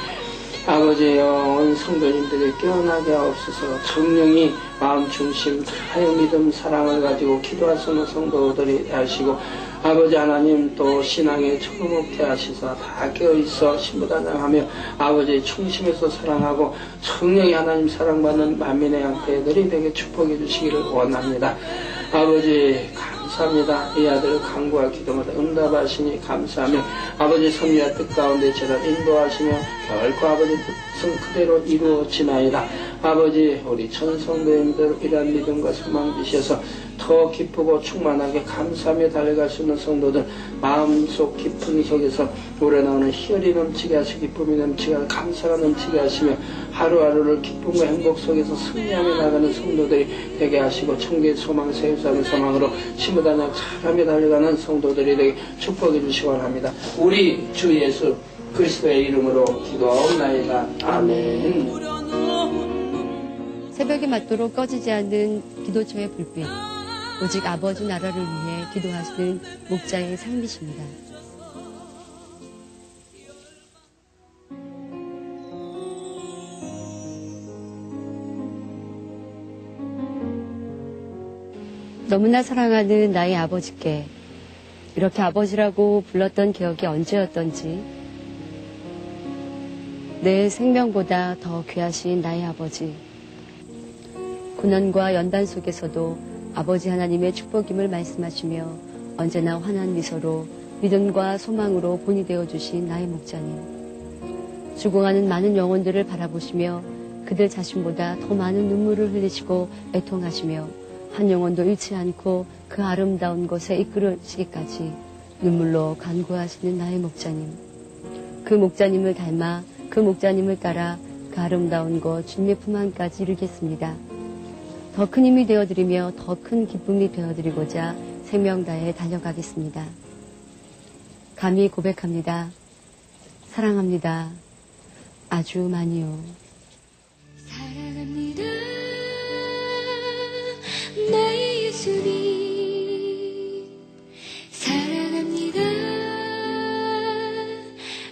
아버지 영원 성도님들이 깨어나게 하옵소서. 성령이 마음 중심 하여 믿음 사랑을 가지고 기도하시는 성도들이 하시고 아버지 하나님 또 신앙의 청목케 하시사 다 깨어있어 신부단장하며 아버지의 중심에서 사랑하고 성령이 하나님 사랑받는 만민의 양떼들이 되게 축복해 주시기를 원합니다. 아버지 감사합니다. 이 아들 간구와 기도마다 응답하시니 감사하며 아버지 섭리와 뜻 가운데 저를 인도하시며 결코 아버지 뜻은 그대로 이루어지나이다. 아버지 우리 천성도님들 이러한 믿음과 소망 주셔서 더 기쁘고 충만하게 감사하며 달려갈 수 있는 성도들 마음속 깊은 속에서 우러나오는 희열이 넘치게 하시고 기쁨이 넘치게 하시고 감사가 넘치게 하시며 하루하루를 기쁨과 행복 속에서 승리하며 나가는 성도들이 되게 하시고 청계의 소망 세우사는 소망으로 신부단장 잘하며 달려가는 성도들이 되게 축복해 주시기 바랍니다. 우리 주 예수 그리스도의 이름으로 기도하옵나이다. 아멘. 새벽에 맞도록 꺼지지 않는 기도처의 불빛, 오직 아버지 나라를 위해 기도하시는 목자의 삶이십니다. 너무나 사랑하는 나의 아버지께 이렇게 아버지라고 불렀던 기억이 언제였던지, 내 생명보다 더 귀하신 나의 아버지, 고난과 연단 속에서도 아버지 하나님의 축복임을 말씀하시며 언제나 환한 미소로 믿음과 소망으로 본이 되어주신 나의 목자님, 죽어가는 많은 영혼들을 바라보시며 그들 자신보다 더 많은 눈물을 흘리시고 애통하시며 한 영혼도 잃지 않고 그 아름다운 곳에 이끌으시기까지 눈물로 간구하시는 나의 목자님, 그 목자님을 닮아 그 목자님을 따라 그 아름다운 곳 주님의 품 안까지 이르겠습니다. 더 큰 힘이 되어드리며 더 큰 기쁨이 되어드리고자 생명 다해 달려가겠습니다. 감히 고백합니다. 사랑합니다. 아주 많이요. 사랑합니다. 나의 예수님 사랑합니다.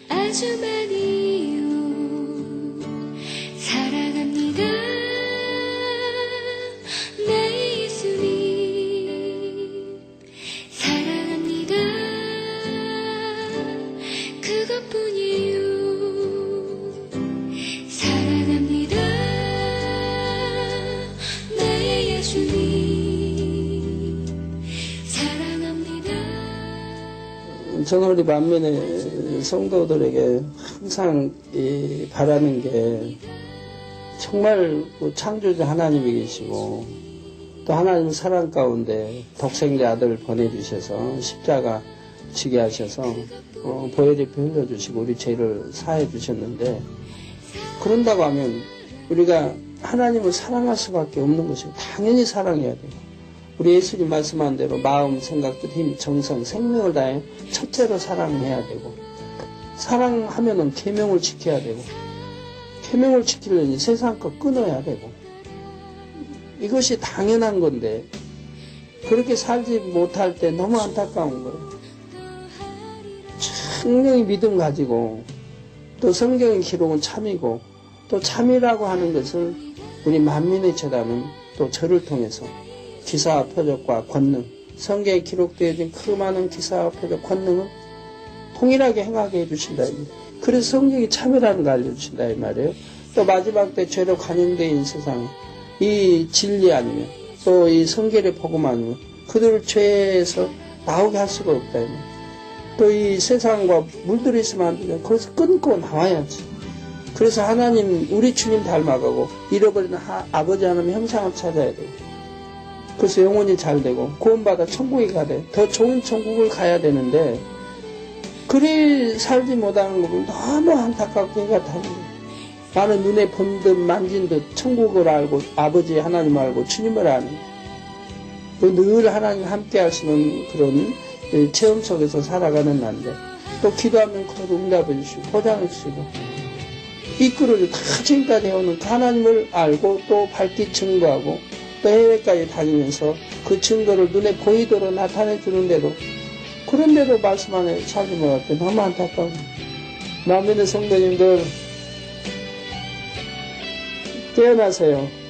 아주 많이요. 사랑합니다. 나의 예수님 사랑합니다. 그것뿐이에요. 사랑합니다. 나의 예수님 사랑합니다. 저는 우리 만민의 성도들에게 항상 바라는 게 정말 창조자 하나님이 계시고 또 하나님 사랑 가운데 독생자 아들을 보내주셔서 십자가 지게 하셔서 보혈의피 흘려주시고 우리 죄를 사해 주셨는데, 그런다고 하면 우리가 하나님을 사랑할 수밖에 없는 것이고 당연히 사랑해야 돼요. 우리 예수님 말씀한 대로 마음, 생각, 뜻, 힘, 정성, 생명을 다해 첫째로 사랑해야 되고, 사랑하면은 계명을 지켜야 되고, 계명을 지키려니 세상 거 끊어야 되고, 이것이 당연한 건데 그렇게 살지 못할 때 너무 안타까운 거예요. 성령의 믿음 가지고 또 성경의 기록은 참이고 또 참이라고 하는 것을 우리 만민의 제단은 또 저를 통해서 기사와 표적과 권능, 성경에 기록되어진 그 많은 기사와 표적, 권능을 통일하게 행하게 해주신다. 그래서 성경이 참이라는 걸 알려주신다 이 말이에요. 또 마지막 때 죄로 관영되어 세상에 이 진리 아니면 또 이 성결의 복음 아니면 그들을 죄에서 나오게 할 수가 없다. 또 이 세상과 물들어 있으면 안 되잖아. 거기서 끊고 나와야지. 그래서 하나님, 우리 주님 닮아가고 잃어버린 아버지 하나님 형상을 찾아야 되고, 그래서 영혼이 잘 되고 구원받아 천국에 가야 더 좋은 천국을 가야 되는데 그리 살지 못하는 것을 너무 안타깝게 생각하는 거예요. 나는 눈에 본 듯 만진 듯 천국을 알고 아버지 하나님을 알고 주님을 아는, 또 늘 하나님 함께 하시는 그런 체험 속에서 살아가는 난데, 또 기도하면 그래도 응답해 주시고 보장해 주시고 이끌어주고 다 지금까지 해오는 그 하나님을 알고 또 밝히 증거하고 또 해외까지 다니면서 그 증거를 눈에 보이도록 나타내 주는데도, 그런데도 말씀 안에 살지 못할 때 너무 안타까워. 만민의 성도님들, 깨어나세요.